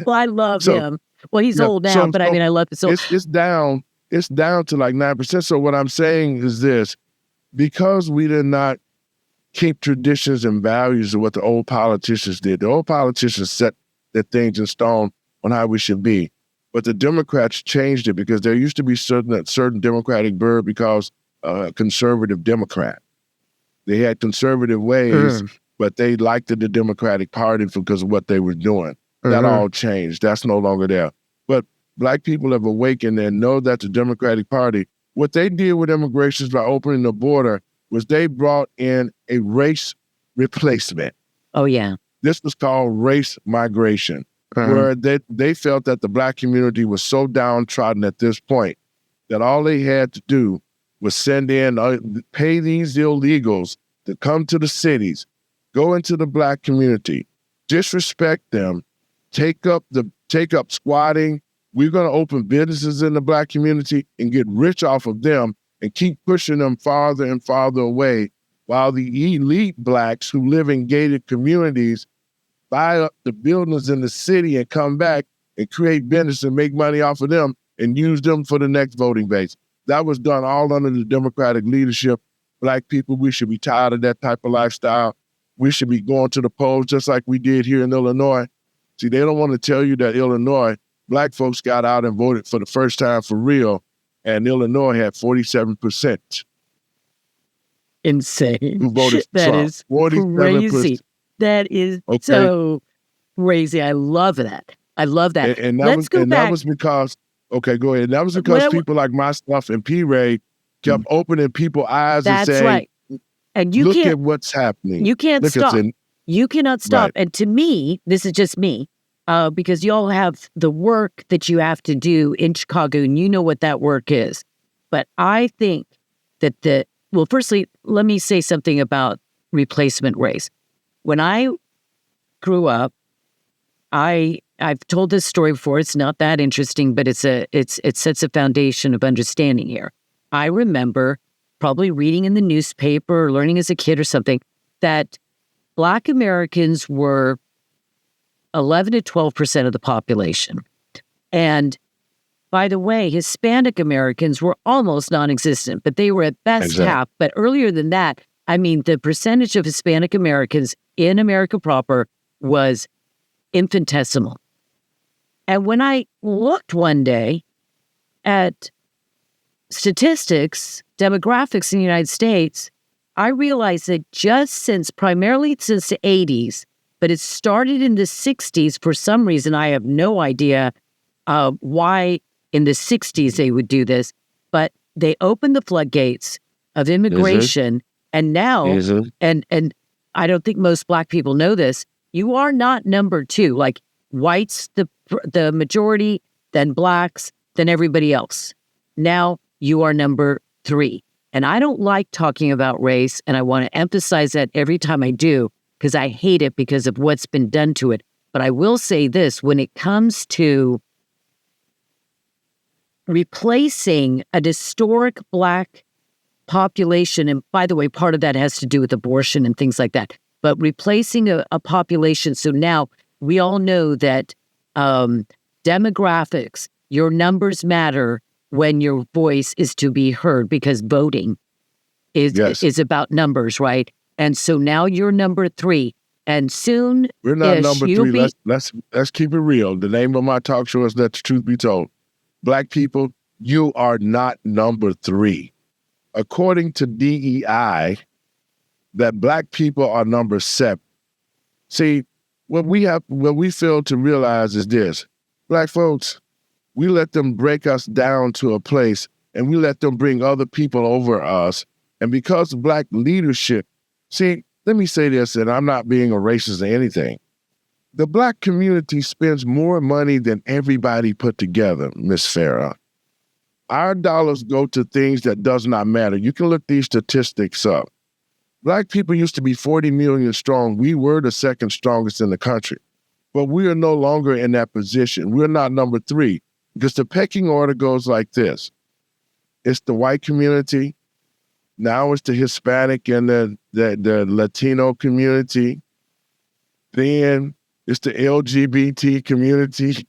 Well, I love him. Well, he's old now, but I mean, I love him. So it's down to like 9%. So what I'm saying is this: because we did not keep traditions and values of what the old politicians did, the old politicians set their things in stone on how we should be. But the Democrats changed it because there used to be certain Democratic bird because conservative Democrat. They had conservative ways, but they liked the Democratic Party because of what they were doing. That all changed. That's no longer there. But Black people have awakened and know that the Democratic Party, what they did with immigration by opening the border was they brought in a race replacement. Oh, yeah. This was called race migration, where they felt that the Black community was so downtrodden at this point that all they had to do was send in, pay these illegals to come to the cities, go into the Black community, disrespect them, take up squatting. We're going to open businesses in the Black community and get rich off of them and keep pushing them farther and farther away, while the elite Blacks who live in gated communities buy up the buildings in the city and come back and create business and make money off of them and use them for the next voting base. That was done all under the Democratic leadership. Black people, we should be tired of that type of lifestyle. We should be going to the polls just like we did here in Illinois. See, they don't want to tell you that Illinois, Black folks got out and voted for the first time for real, and Illinois had 47%. Insane. Who voted That Trump. is crazy. That is so crazy. I love that. I love that. And Let's go back. That was because, okay, go ahead. And that was because people like myself and P. Ray kept opening people's eyes and saying, right. And you look can't, at what's happening. You can't stop. You cannot stop. Right. And to me, this is just me, because y'all have the work that you have to do in Chicago, and you know what that work is. But I think that well, firstly, let me say something about replacement race. When I grew up, I've told this story before. It's not that interesting, but it sets a foundation of understanding here. I remember probably reading in the newspaper or learning as a kid or something that Black Americans were 11 to 12% of the population. And by the way, Hispanic Americans were almost non-existent, but they were at best half. But earlier than that, I mean, the percentage of Hispanic Americans in America proper was infinitesimal. And when I looked one day at statistics, demographics in the United States, I realized that primarily since the 80s, but it started in the 60s for some reason. I have no idea why in the 60s they would do this, but they opened the floodgates of immigration. And now, and I don't think most Black people know this, you are not number two. Like whites, the majority, then Blacks, then everybody else. Now you are number three. And I don't like talking about race, and I want to emphasize that every time I do, because I hate it because of what's been done to it. But I will say this, when it comes to replacing a historic Black population, and by the way, part of that has to do with abortion and things like that, but replacing a population, so now we all know that demographics, your numbers matter when your voice is to be heard, because voting is about numbers, right? And so now you're number three, and soon we're not number three. Let's keep it real. The name of my talk show is Let the Truth Be Told. Black people, you are not number three. According to DEI, that Black people are number 7. See, what we fail to realize is this: Black folks, we let them break us down to a place, and we let them bring other people over us. And because of Black leadership, see, let me say this, and I'm not being a racist or anything. The Black community spends more money than everybody put together, Miss Farah. Our dollars go to things that does not matter. You can look these statistics up. Black people used to be 40 million strong. We were the second strongest in the country. But we are no longer in that position. We're not number 3. Because the pecking order goes like this. It's the white community. Now it's the Hispanic and the Latino community. Then it's the LGBT community.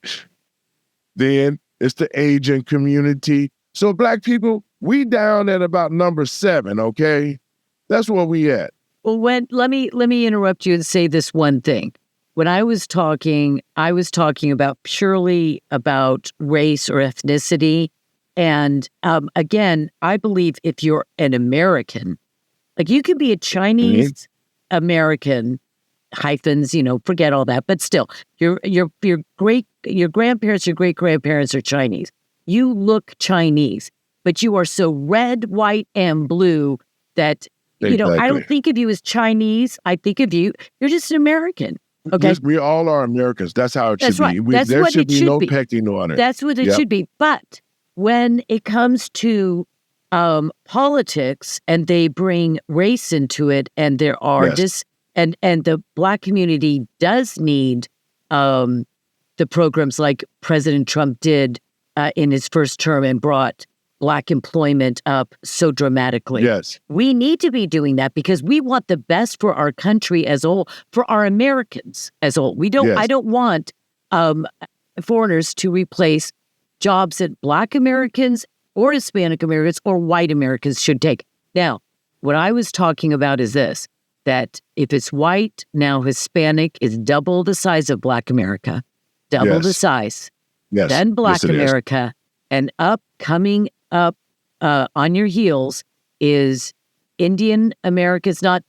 Then it's the Asian community. So Black people, we down at about number 7, okay? That's where we at. Well, let me interrupt you and say this one thing. When I was talking about purely about race or ethnicity. And again, I believe if you're an American, like you could be a Chinese American, hyphens, forget all that, but still, your grandparents, your great grandparents are Chinese. You look Chinese, but you are so red, white, and blue that Exactly. I don't think of you as Chinese. I think of you're just an American. Okay, we all are Americans. That's how it should be. That's there what should it be should no be. pecking order. That's what it should be. But when it comes to politics and they bring race into it, and there are and the Black community does need the programs like President Trump did in his first term and brought Black employment up so dramatically. Yes. We need to be doing that because we want the best for our country as a whole, for our Americans as a whole. I don't want foreigners to replace jobs that Black Americans or Hispanic Americans or white Americans should take. Now, what I was talking about is this, that if it's white, now Hispanic is double the size of Black America, double the size, then Black America, and coming up on your heels is Indian Americans, not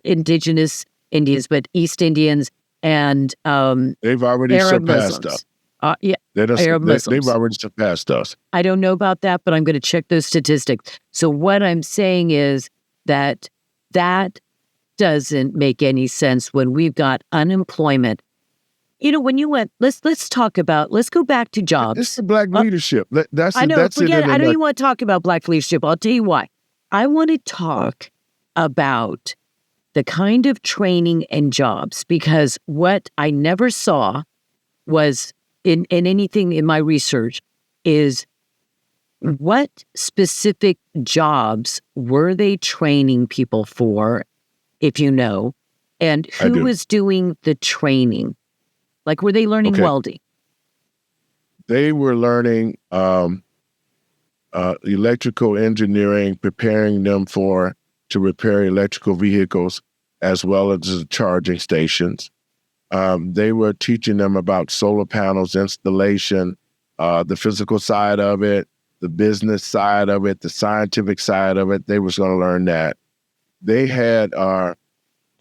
indigenous Indians, but East Indians and they've already Arab surpassed Muslims. us. Arab Muslims. They've already surpassed us. I don't know about that, but I'm going to check those statistics. So what I'm saying is that doesn't make any sense when we've got unemployment. When you went, let's go back to jobs. It's the Black leadership. I know, forget it. I don't even want to talk about Black leadership. I'll tell you why. I want to talk about the kind of training and jobs, because what I never saw was in anything in my research is what specific jobs were they training people for, if you know, and who was doing the training. Like, were they learning Okay. welding? They were learning electrical engineering, preparing them to repair electrical vehicles as well as the charging stations. They were teaching them about solar panels installation, the physical side of it, the business side of it, the scientific side of it. They was going to learn that. They had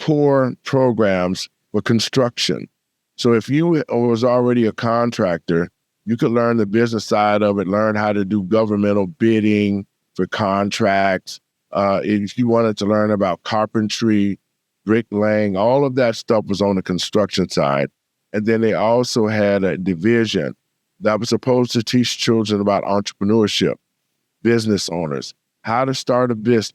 core programs for construction. So if you was already a contractor, you could learn the business side of it, learn how to do governmental bidding for contracts. If you wanted to learn about carpentry, bricklaying, all of that stuff was on the construction side. And then they also had a division that was supposed to teach children about entrepreneurship, business owners, how to start a business,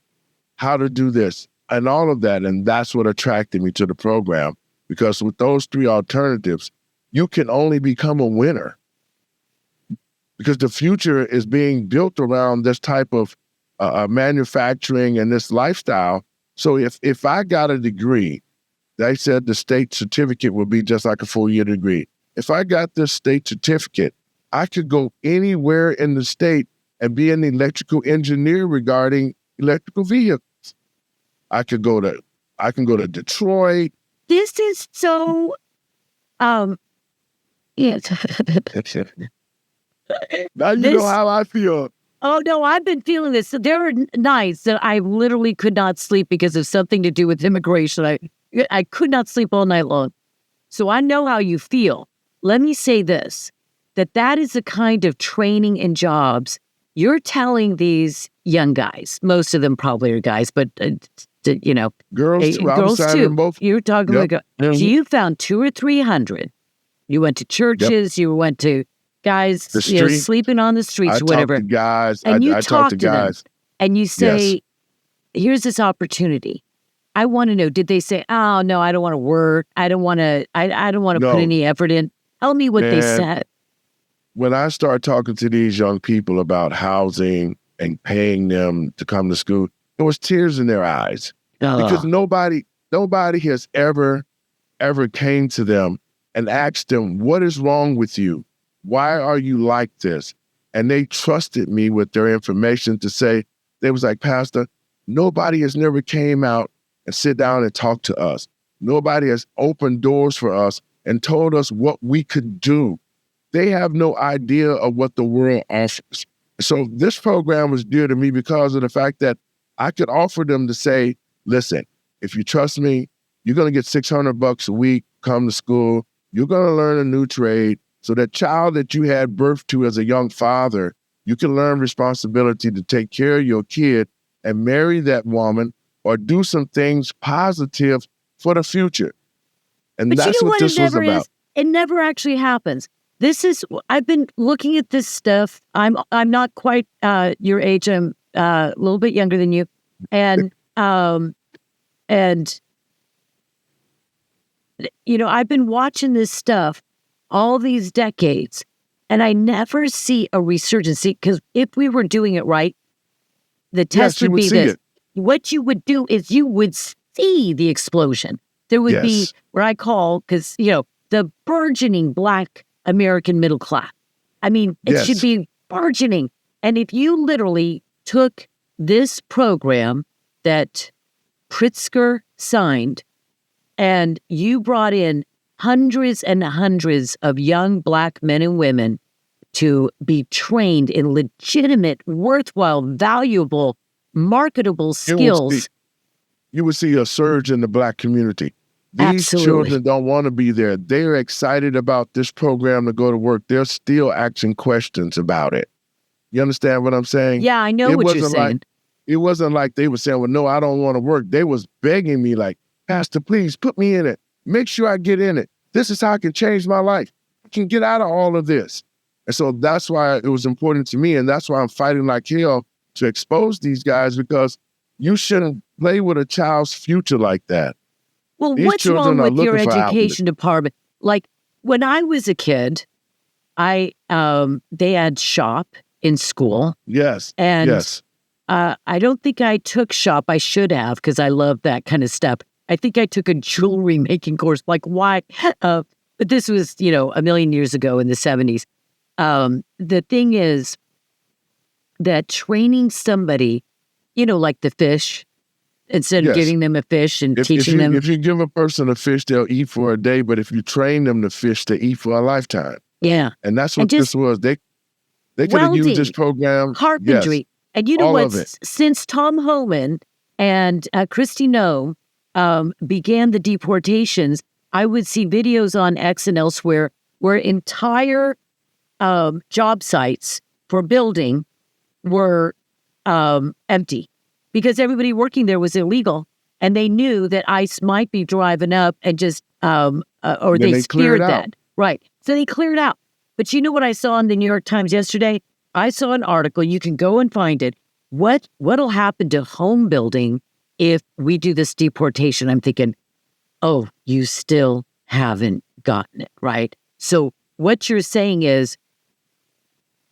how to do this, and all of that. And that's what attracted me to the program, because with those three alternatives, you can only become a winner, because the future is being built around this type of manufacturing and this lifestyle. So if I got a degree, they said the state certificate would be just like a 4-year degree. If I got this state certificate, I could go anywhere in the state and be an electrical engineer regarding electrical vehicles. I can go to Detroit. This is so, yeah. Now you know how I feel. Oh, no, I've been feeling this. So there are nights that I literally could not sleep because of something to do with immigration. I could not sleep all night long. So I know how you feel. Let me say this, that is the kind of training and jobs you're telling these young guys. Most of them probably are guys, but, Girls too. Girls too. Both. You're talking about, so you found 200 or 300. You went to churches, you went to guys, sleeping on the streets or whatever. I talk to guys. And you I talk talk to guys. Them, and you say, here's this opportunity. I want to know, did they say, oh, no, I don't want to work. I don't want to put any effort in. Tell me what they said. When I start talking to these young people about housing and paying them to come to school, there was tears in their eyes. Because nobody has ever came to them and asked them, what is wrong with you? Why are you like this? And they trusted me with their information to say, they was like, Pastor, nobody has never came out and sit down and talk to us. Nobody has opened doors for us and told us what we could do. They have no idea of what the world offers. So this program was dear to me because of the fact that I could offer them to say, listen, if you trust me, you're going to get $600 a week, come to school. You're going to learn a new trade. So that child that you had birth to as a young father, you can learn responsibility to take care of your kid and marry that woman or do some things positive for the future. And that's what this was about. It never actually happens. I've been looking at this stuff. I'm not quite your age. I'm a little bit younger than you. And I've been watching this stuff all these decades, and I never see a resurgence. Because if we were doing it right, the test would be this. What you would do is you would see the explosion. There would be what I call, because, the burgeoning Black American middle class. I mean, it should be burgeoning. And if you literally took this program that Pritzker signed and you brought in hundreds and hundreds of young Black men and women to be trained in legitimate, worthwhile, valuable, marketable skills. You would see a surge in the Black community. These children don't want to be there. They're excited about this program to go to work. They're still asking questions about it. You understand what I'm saying? Yeah, I know what you're saying. It wasn't like they were saying, well, no, I don't want to work. They was begging me like, Pastor, please put me in it. Make sure I get in it. This is how I can change my life. I can get out of all of this. And so that's why it was important to me. And that's why I'm fighting like hell to expose these guys, because you shouldn't play with a child's future like that. Well, what's wrong with your education department? Like when I was a kid, they had shop in school. Yes. And I don't think I took shop. I should have, because I love that kind of stuff. I think I took a jewelry making course. Like, why? but this was, a million years ago in the 70s. The thing is that training somebody, like the fish, instead of Yes. giving them a fish and teaching them. If you give a person a fish, they'll eat for a day, but if you train them to fish, they eat for a lifetime. Yeah. And that's what this was. They could have used this program. Carpentry. Yes, and you know all what? of it. Since Tom Homan and Kristi Noem began the deportations, I would see videos on X and elsewhere where entire job sites for building were empty because everybody working there was illegal, and they knew that ICE might be driving up and just or they feared that. Right. So they cleared out. But you know what I saw in the New York Times yesterday? I saw an article. You can go and find it. What'll happen to home building if we do this deportation? I'm thinking, oh, you still haven't gotten it, right? So what you're saying is,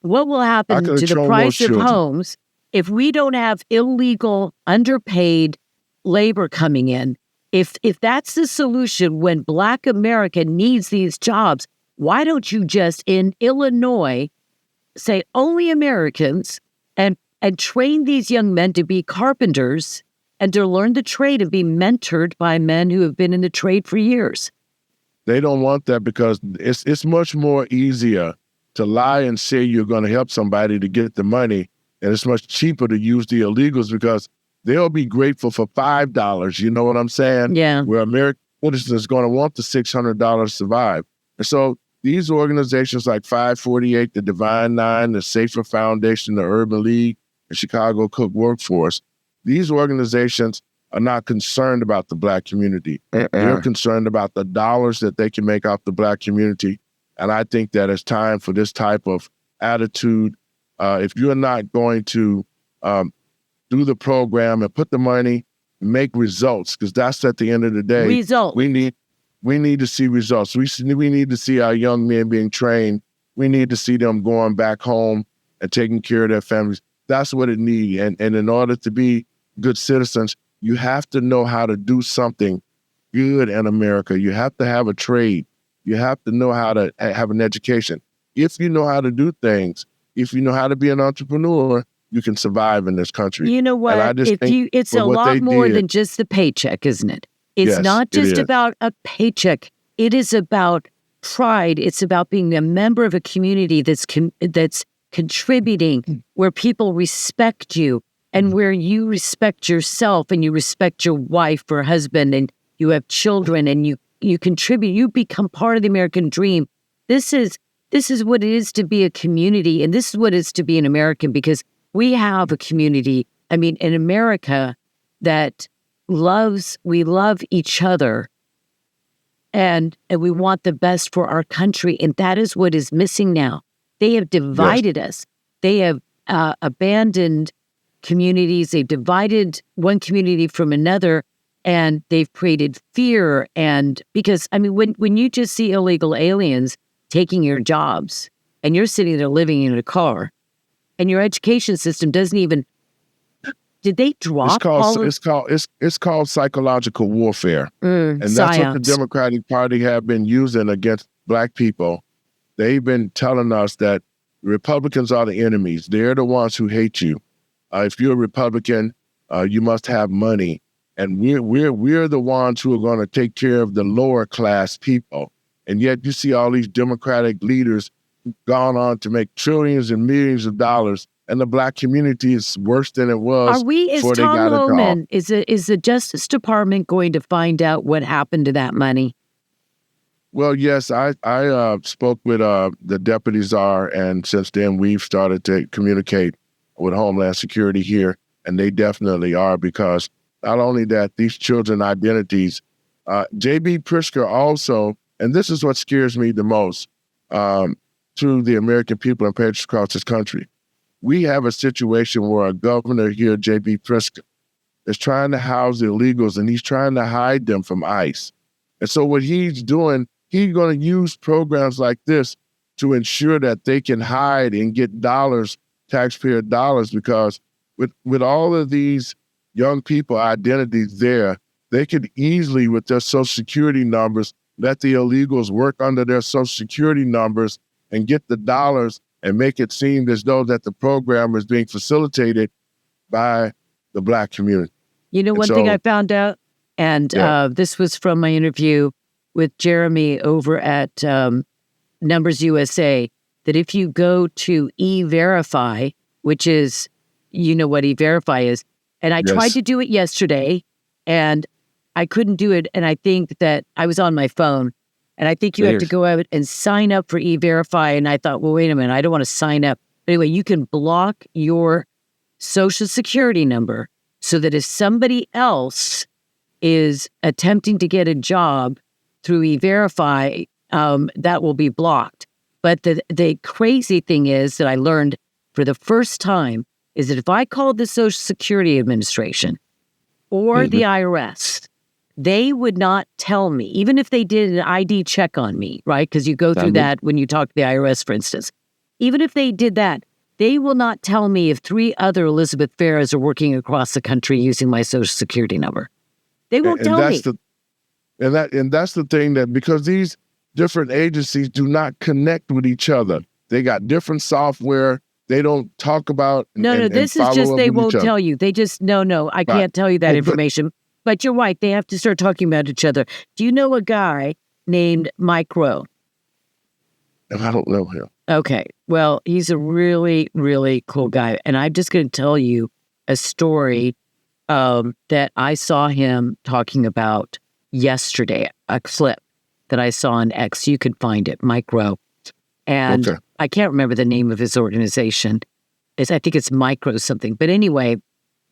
what will happen to the price of homes if we don't have illegal, underpaid labor coming in? If that's the solution when Black America needs these jobs, why don't you just, in Illinois, say only Americans and train these young men to be carpenters and to learn the trade and be mentored by men who have been in the trade for years? They don't want that because it's much more easier to lie and say you're going to help somebody to get the money, and it's much cheaper to use the illegals because they'll be grateful for $5. You know what I'm saying? Yeah. Where American citizens is going to want the $600 to survive. And so these organizations like 548, the Divine Nine, the Safer Foundation, the Urban League, the Chicago Cook Workforce, these organizations are not concerned about the Black community. They're concerned about the dollars that they can make off the Black community. And I think that it's time for this type of attitude. If you're not going to do the program and put the money, make results, because that's at the end of the day. Results. We need to see results. We need to see our young men being trained. We need to see them going back home and taking care of their families. That's what it needs. And in order to be good citizens, you have to know how to do something good in America. You have to have a trade. You have to know how to have an education. If you know how to do things, if you know how to be an entrepreneur, you can survive in this country. You know what? It's a lot more than just the paycheck, isn't it? It's not just about a paycheck. It is about pride. It's about being a member of a community that's contributing, where people respect you and where you respect yourself and you respect your wife or husband and you have children and you contribute. You become part of the American dream. This is what it is to be a community, and this is what it is to be an American, because we have a community, in America, that we love each other, and we want the best for our country, and that is what is missing now. They have divided us. They have abandoned communities. They've divided one community from another, and they've created fear. And because, when you just see illegal aliens taking your jobs, and you're sitting there living in a car, and your education system doesn't even, did they drop it's called psychological warfare. And that's what the Democratic Party have been using against Black people. They've been telling us that Republicans are the enemies. They're the ones who hate you. If you're a Republican, you must have money. And we're the ones who are going to take care of the lower class people. And yet you see all these Democratic leaders gone on to make trillions and millions of dollars, and the Black community is worse than it was before they got into office. Is the Justice Department going to find out what happened to that money? Well, yes, I spoke with the deputy czar, and since then we've started to communicate with Homeland Security here, and they definitely are, because not only that, these children identities, J.B. Pritzker also, and this is what scares me the most, to the American people and patriots across this country. We have a situation where a governor here, J.B. Pritzker, is trying to house illegals, and he's trying to hide them from ICE. And so what he's doing, he's going to use programs like this to ensure that they can hide and get dollars, taxpayer dollars, because with all of these young people identities there, they could easily, with their Social Security numbers, let the illegals work under their Social Security numbers and get the dollars and make it seem as though that the program is being facilitated by the Black community. You know, one thing I found out, and this was from my interview with Jeremy over at Numbers USA, that if you go to E-Verify, which is, you know what E-Verify is, and I tried to do it yesterday, and I couldn't do it, and I think that I was on my phone, and I think you have to go out and sign up for E-Verify, and I thought, well, wait a minute, I don't want to sign up. But anyway, you can block your Social Security number so that if somebody else is attempting to get a job through E-Verify, that will be blocked. But the crazy thing is that I learned for the first time is that if I called the Social Security Administration or the IRS, they would not tell me, even if they did an ID check on me, right? Because you go through that when you talk to the IRS, for instance. Even if they did that, they will not tell me if 3 other Elizabeth Farahs are working across the country using my Social Security number. They won't tell me. And that's the thing, that because these different agencies do not connect with each other. They got different software. They don't talk about. This is just they won't tell you. They just I can't tell you that information. But you're right. They have to start talking about each other. Do you know a guy named Mike Rowe? I don't know him. Okay. Well, he's a really, really cool guy. And I'm just going to tell you a story that I saw him talking about yesterday, a clip that I saw on X. You could find it, Mike Rowe. And I can't remember the name of his organization. I think it's Micro something. But anyway,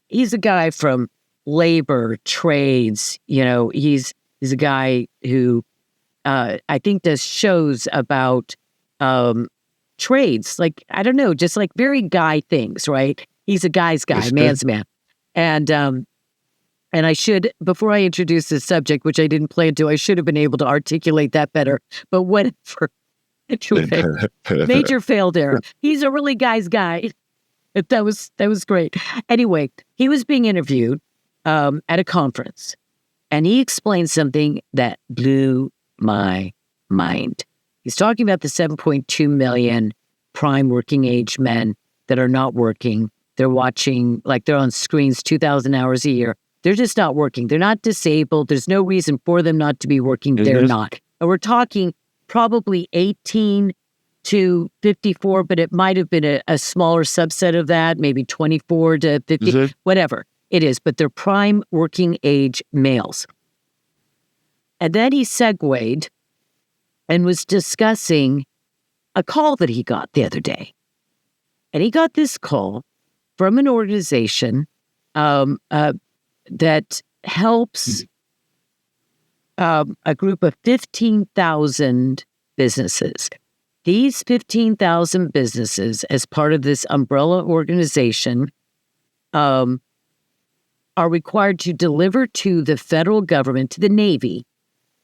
he's a guy from labor, trades. You know, he's a guy who I think does shows about trades. Like, I don't know, just like very guy things, right? He's a guy's guy, man's man. And I should, before I introduce this subject, which I didn't plan to, I should have been able to articulate that better. But whatever. Major fail there. He's a really guy's guy. That was great. Anyway, he was being interviewed at a conference, and he explained something that blew my mind. He's talking about the 7.2 million prime working age men that are not working. They're watching, like they're on screens 2,000 hours a year. They're just not working. They're not disabled. There's no reason for them not to be working. They're not. And we're talking probably 18 to 54, but it might have been a smaller subset of that, maybe 24 to 50, whatever it is. But they're prime working age males. And then he segued and was discussing a call that he got the other day. And he got this call from an organization that helps a group of 15,000 businesses. These 15,000 businesses, as part of this umbrella organization, are required to deliver to the federal government, to the Navy,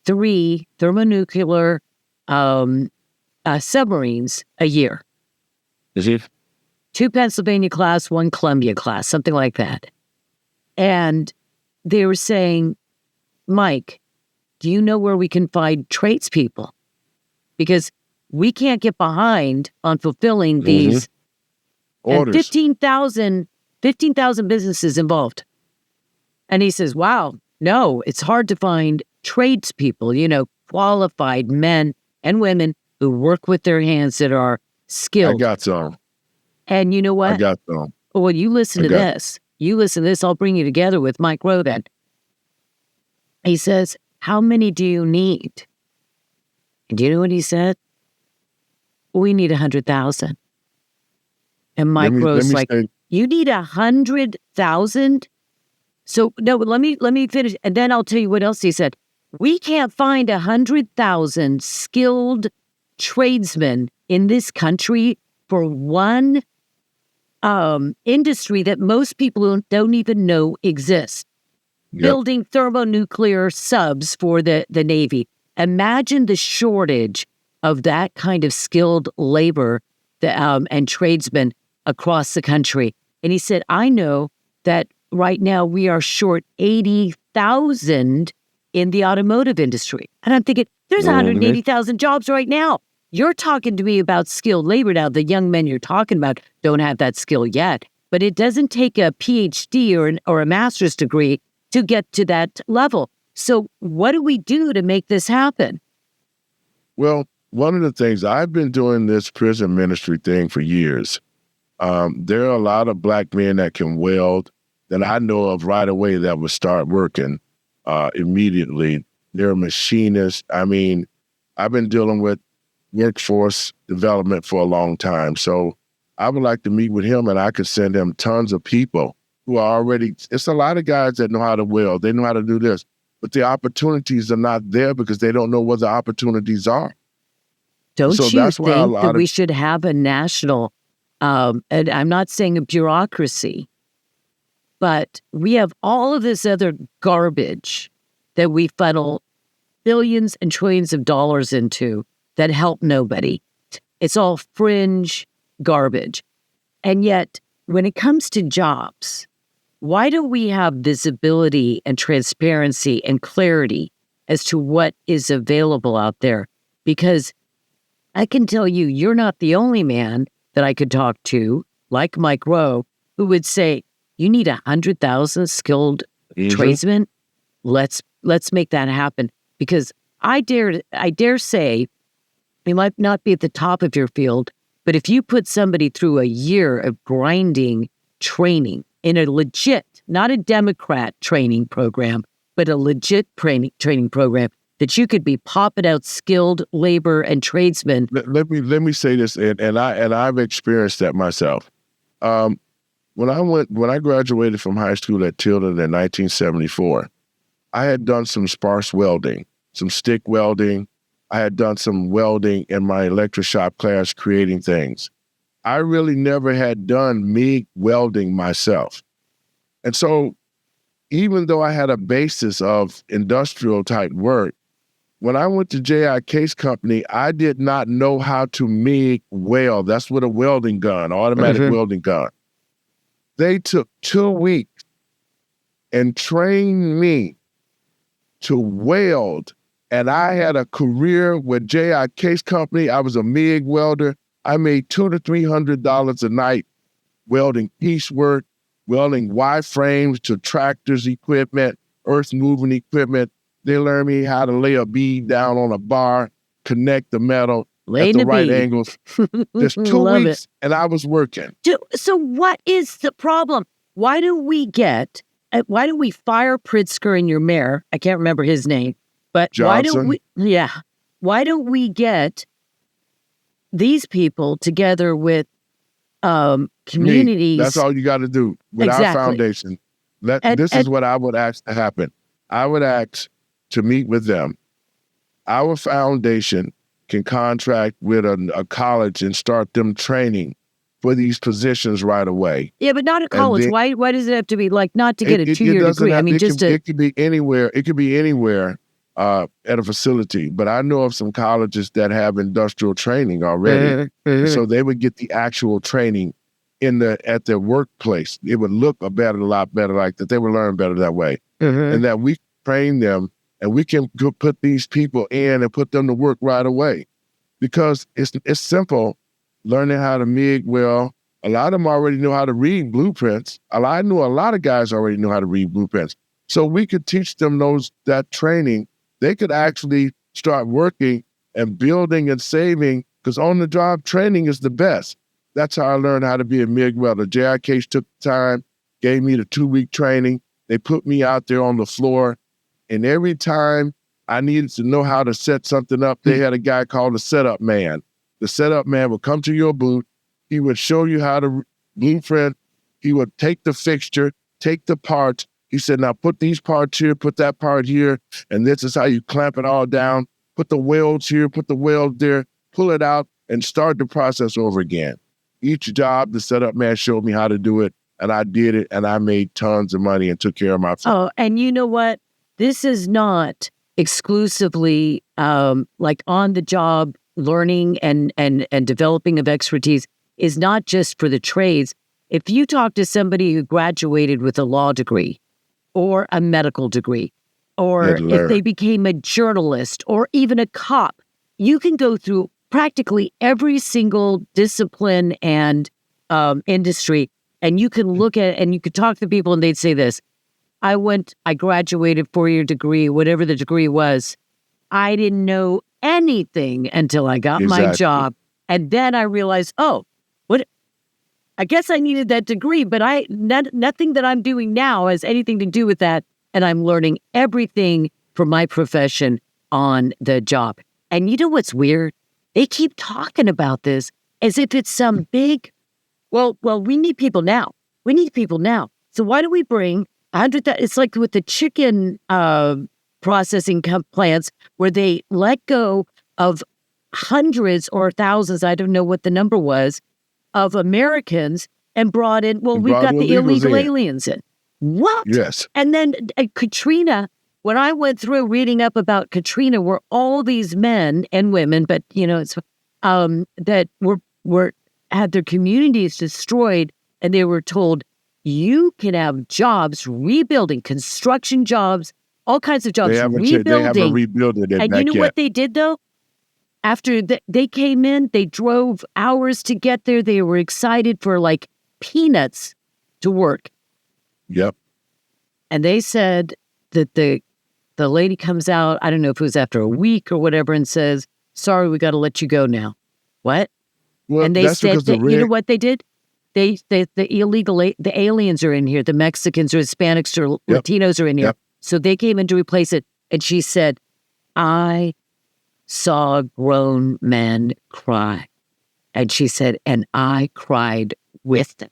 3 thermonuclear submarines a year. 2 Pennsylvania class, 1 Columbia class, something like that. And they were saying, Mike, do you know where we can find tradespeople? Because we can't get behind on fulfilling these orders. 15,000 businesses involved. And he says, wow, no, it's hard to find tradespeople, qualified men and women who work with their hands that are skilled. I got some. And you know what? I got some. Well, you listen to this. You listen to this. I'll bring you together with Mike Rowe then. He says, how many do you need? And do you know what he said? We need 100,000. And Mike Rowe's like, you need 100,000? So, no, let me finish. And then I'll tell you what else he said. We can't find 100,000 skilled tradesmen in this country for one industry that most people don't even know exists. Yep. Building thermonuclear subs for the Navy. Imagine the shortage of that kind of skilled labor and tradesmen across the country. And he said, I know that right now we are short 80,000 in the automotive industry. And I'm thinking, there's 180,000 jobs right now. You're talking to me about skilled labor now. The young men you're talking about don't have that skill yet, but it doesn't take a PhD or a master's degree to get to that level. So what do we do to make this happen? Well, one of the things, I've been doing this prison ministry thing for years. There are a lot of Black men that can weld that I know of right away that would start working immediately. They're machinists. I mean, I've been dealing with workforce development for a long time. So I would like to meet with him, and I could send him tons of people who are already, it's a lot of guys that know how to weld. They know how to do this, but the opportunities are not there because they don't know what the opportunities are. Don't you think that we should have a national, and I'm not saying a bureaucracy, but we have all of this other garbage that we funnel billions and trillions of dollars into that help nobody. It's all fringe garbage. And yet, when it comes to jobs, why don't we have visibility and transparency and clarity as to what is available out there? Because I can tell you, you're not the only man that I could talk to, like Mike Rowe, who would say, you need 100,000 skilled tradesmen. Let's make that happen. Because I dare say, you might not be at the top of your field, but if you put somebody through a year of grinding training in a legit, not a Democrat training program, but a legit training program, that you could be popping out skilled labor and tradesmen. Let me say this, and I've experienced that myself. When I graduated from high school at Tilden in 1974, I had done some sparse welding, some stick welding. I had done some welding in my electric shop class, creating things. I really never had done MIG welding myself. And so even though I had a basis of industrial type work, when I went to J.I. Case Company, I did not know how to MIG weld. That's with a welding gun, automatic welding gun. They took 2 weeks and trained me to weld. And I had a career with J.I. Case Company. I was a MIG welder. I made $200 to $300 a night welding piecework, welding Y-frames to tractors equipment, earth moving equipment. They learned me how to lay a bead down on a bar, connect the metal at the right angles. Just 2 weeks, and I was working. So what is the problem? Why do we fire Pritzker and your mayor? I can't remember his name. But Johnson. why don't we get these people together with communities? That's all you got to do with our foundation. This is what I would ask to happen. I would ask to meet with them. Our foundation can contract with a college and start them training for these positions right away. Yeah, but not a college. Why does it have to be like not to get a 2-year degree? It could be anywhere. It could be anywhere. At a facility, but I know of some colleges that have industrial training already, so they would get the actual training at their workplace. It would look a lot better like that. They would learn better that way, and that we train them, and we can put these people in and put them to work right away, because it's simple. Learning how to MIG well. A lot of them already know how to read blueprints. I knew a lot of guys already know how to read blueprints, so we could teach them that training. They could actually start working and building and saving, because on-the-job training is the best. That's how I learned how to be a MIG welder. JIK took the time, gave me the 2-week training. They put me out there on the floor, and every time I needed to know how to set something up, they had a guy called the setup man. The setup man would come to your booth. He would show you how to blueprint. He would take the fixture, take the parts. He said, now put these parts here, put that part here, and this is how you clamp it all down. Put the welds here, put the weld there, pull it out, and start the process over again. Each job, the setup man showed me how to do it, and I did it, and I made tons of money and took care of my family. Oh, and you know what? This is not exclusively like on-the-job learning and developing of expertise is not just for the trades. If you talk to somebody who graduated with a law degree, or a medical degree, or if they became a journalist or even a cop. You can go through practically every single discipline and industry, and you can look at and you could talk to people and they'd say this: I graduated 4-year degree, whatever the degree was. I didn't know anything until I got my job. And then I realized, I guess I needed that degree, but nothing that I'm doing now has anything to do with that. And I'm learning everything for my profession on the job. And you know what's weird? They keep talking about this as if it's some big, well, we need people now. We need people now. So why do we bring 100,000? It's like with the chicken processing plants where they let go of hundreds or thousands, I don't know what the number was, of Americans and brought in, we've got the illegal aliens in. What? Yes. And then Katrina, when I went through reading up about Katrina, were all these men and women, but it's that were had their communities destroyed, and they were told you can have jobs rebuilding, construction jobs, all kinds of jobs rebuilding. They haven't rebuilt it. And you know what they did though? After they came in, they drove hours to get there. They were excited for like peanuts to work. Yep. And they said that the lady comes out, I don't know if it was after a week or whatever, and says, sorry, we got to let you go now. What? Well, and they said that, you know what they did? The aliens are in here. The Mexicans or Hispanics or Latinos are in here. Yep. So they came in to replace it. And she said, I saw grown men cry. And she said, and I cried with them.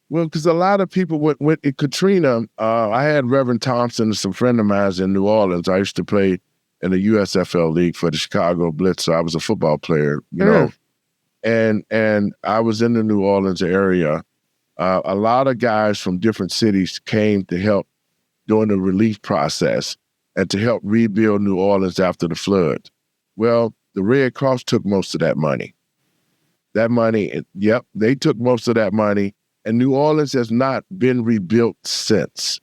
Well, because a lot of people went in Katrina. I had Reverend Thompson, some friend of mine in New Orleans. I used to play in the USFL League for the Chicago Blitz. So I was a football player, you know. And I was in the New Orleans area. A lot of guys from different cities came to help during the relief process and to help rebuild New Orleans after the flood. Well, the Red Cross took most of that money. They took most of that money. And New Orleans has not been rebuilt since.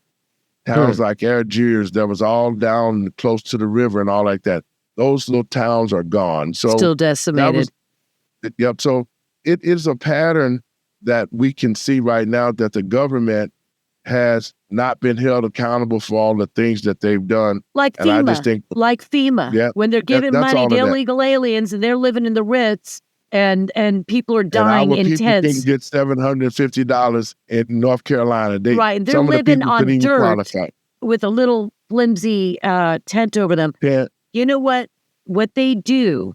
Towns like Algiers, that was all down close to the river and all like that. Those little towns are gone. So still decimated. So it is a pattern that we can see right now that the government has not been held accountable for all the things that they've done. Like and FEMA. I just think, when they're giving money to illegal aliens and they're living in the Ritz. And people are dying in tents. People can get $750 in North Carolina. Right, they're living on dirt with a little flimsy tent over them. Yeah. You know what? What they do,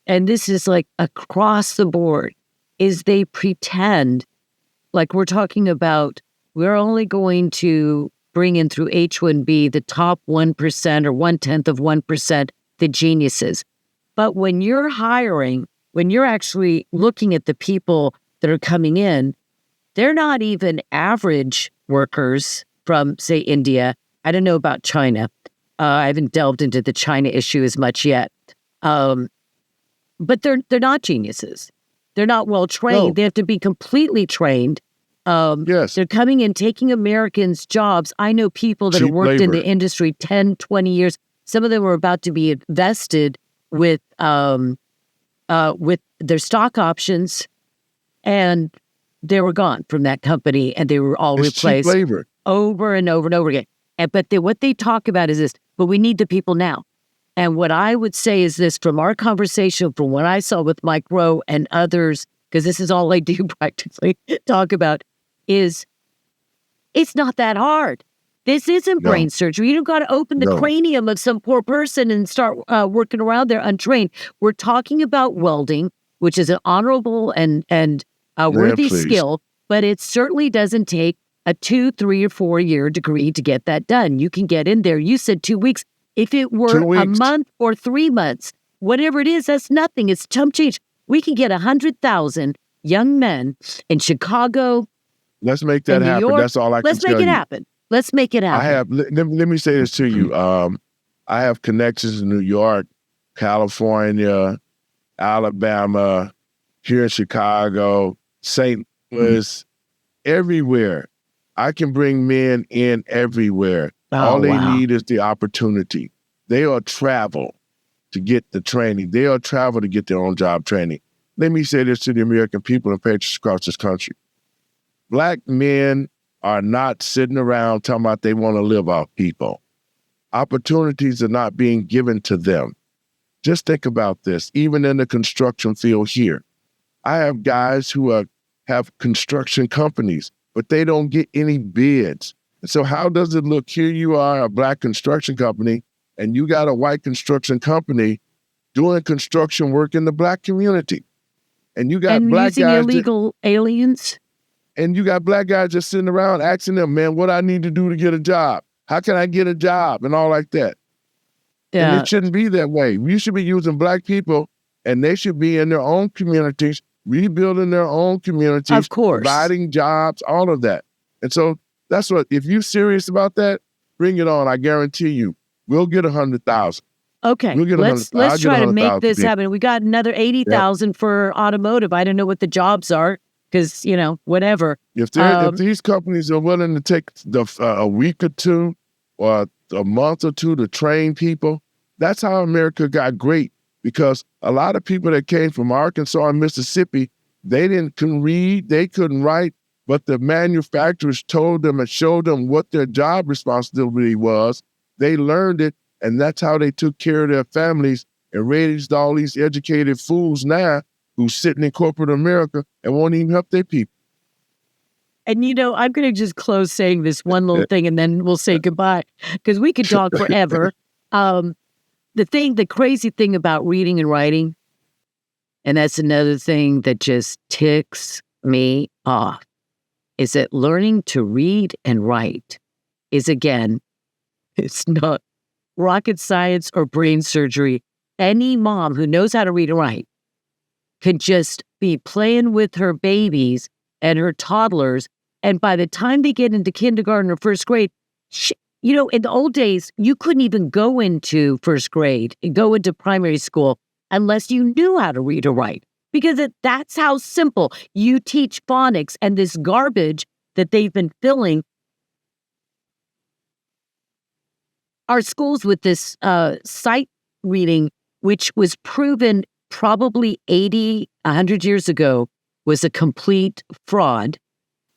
and this is like across the board, is they pretend like we're talking about we're only going to bring in through H-1B the top 1% or 1/10 of 1%, the geniuses. But when you're hiring, when you're actually looking at the people that are coming in, they're not even average workers from, say, India. I don't know about China. I haven't delved into the China issue as much yet. But they're not geniuses. They're not well trained. No. They have to be completely trained. Yes. They're coming in, taking Americans' jobs. I know people that have worked in the industry 10, 20 years. Some of them were about to be vested with their stock options, and they were gone from that company, and they were all replaced over and over and over again. But what they talk about is this, but we need the people now. And what I would say is this, from our conversation, from what I saw with Mike Rowe and others, because this is all I do practically talk about, is it's not that hard. This isn't brain surgery. You don't got to open the cranium of some poor person and start working around there untrained. We're talking about welding, which is an honorable and worthy skill, but it certainly doesn't take a 2, 3, or 4 year degree to get that done. You can get in there. You said 2 weeks. If it were a month or 3 months, whatever it is, that's nothing. It's chump change. We can get 100,000 young men in Chicago. Let's make that happen. York. That's all I can tell you. Let's make it happen. Let's make it happen. Let me say this to you. I have connections in New York, California, Alabama, here in Chicago, St. Louis, everywhere. I can bring men in everywhere. All they wow. need is the opportunity. They are travel to get the training. They are travel to get their own job training. Let me say this to the American people and patriots across this country. Black men are not sitting around talking about they want to live off people. Opportunities are not being given to them. Just think about this. Even in the construction field here, I have guys who have construction companies, but they don't get any bids. So how does it look? Here you are, a black construction company, and you got a white construction company doing construction work in the black community. And you got And black using guys illegal aliens? and you got black guys just sitting around asking them, man, what I need to do to get a job? How can I get a job? And all like that. And Yeah, it shouldn't be that way. We should be using black people, and they should be in their own communities, rebuilding their own communities, of course. providing jobs, all of that. And so that's what, if you're serious about that, bring it on. I guarantee you, we'll get 100,000. Okay, We'll get let's 100,000. I'll get try to make 100,000 this people. happen. We got another 80,000 for automotive. I don't know what the jobs are because, whatever. If these companies are willing to take a week or two or a month or two to train people, that's how America got great. Because a lot of people that came from Arkansas and Mississippi, they couldn't read, they couldn't write, but the manufacturers told them and showed them what their job responsibility was. They learned it, and that's how they took care of their families and raised all these educated fools now who's sitting in corporate America and won't even help their people. And, I'm going to just close saying this one little thing, and then we'll say goodbye because we could talk forever. The crazy thing about reading and writing, and that's another thing that just ticks me off, is that learning to read and write is, again, it's not rocket science or brain surgery. Any mom who knows how to read and write can just be playing with her babies and her toddlers. And by the time they get into kindergarten or first grade, in the old days, you couldn't even go into first grade and go into primary school unless you knew how to read or write, because that's how simple. You teach phonics and this garbage that they've been filling our schools with this sight reading, which was proven probably 100 years ago was a complete fraud,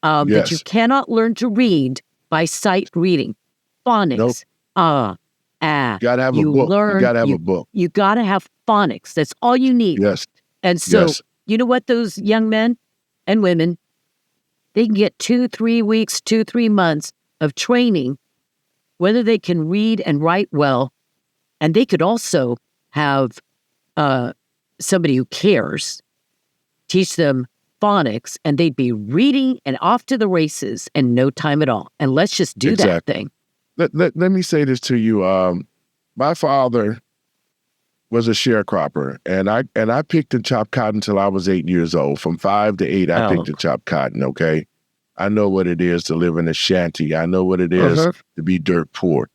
that Yes. you cannot learn to read by sight reading. Phonics. Nope. Gotta have a You book. learn. You gotta have a book. You got to have phonics. That's all you need. Yes. And so, Yes. you know what, those young men and women, they can get 2-3 weeks, 2-3 months of training, whether they can read and write well. And they could also have somebody who cares teach them phonics, and they'd be reading and off to the races in no time at all. And let's just do that thing. Let me say this to you. My father was a sharecropper, and I picked and chopped cotton until I was 8 years old. From 5 to 8, I picked and chopped cotton, okay? I know what it is to live in a shanty. I know what it is to be dirt poor.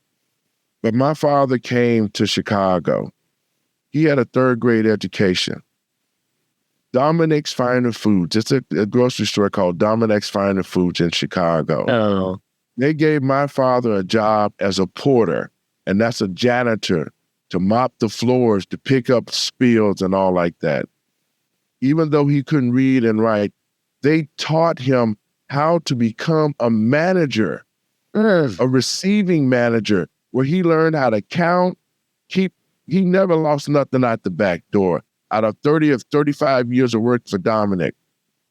But my father came to Chicago. He had a 3rd grade education. Dominic's Finer Foods. It's a grocery store called Dominic's Finer Foods in Chicago. Oh. They gave my father a job as a porter, and that's a janitor, to mop the floors, to pick up spills and all like that. Even though he couldn't read and write, they taught him how to become a manager, a receiving manager, where he learned how to count, he never lost nothing out the back door out of 30 or 35 years of work for Dominic.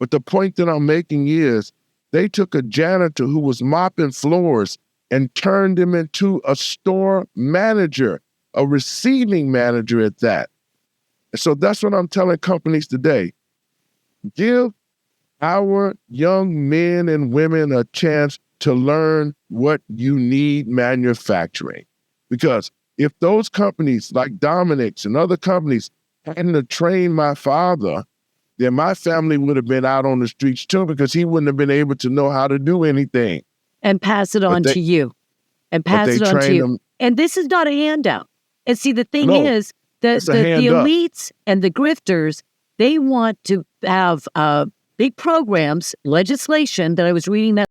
But the point that I'm making is they took a janitor who was mopping floors and turned him into a store manager, a receiving manager at that. So that's what I'm telling companies today. Give our young men and women a chance to learn what you need manufacturing. Because if those companies like Dominic's and other companies hadn't trained my father, then my family would have been out on the streets too, because he wouldn't have been able to know how to do anything. And pass it on to you. And pass it on to you. And this is not a handout. And see, the thing is that the elites and the grifters, they want to have big programs, legislation that I was reading that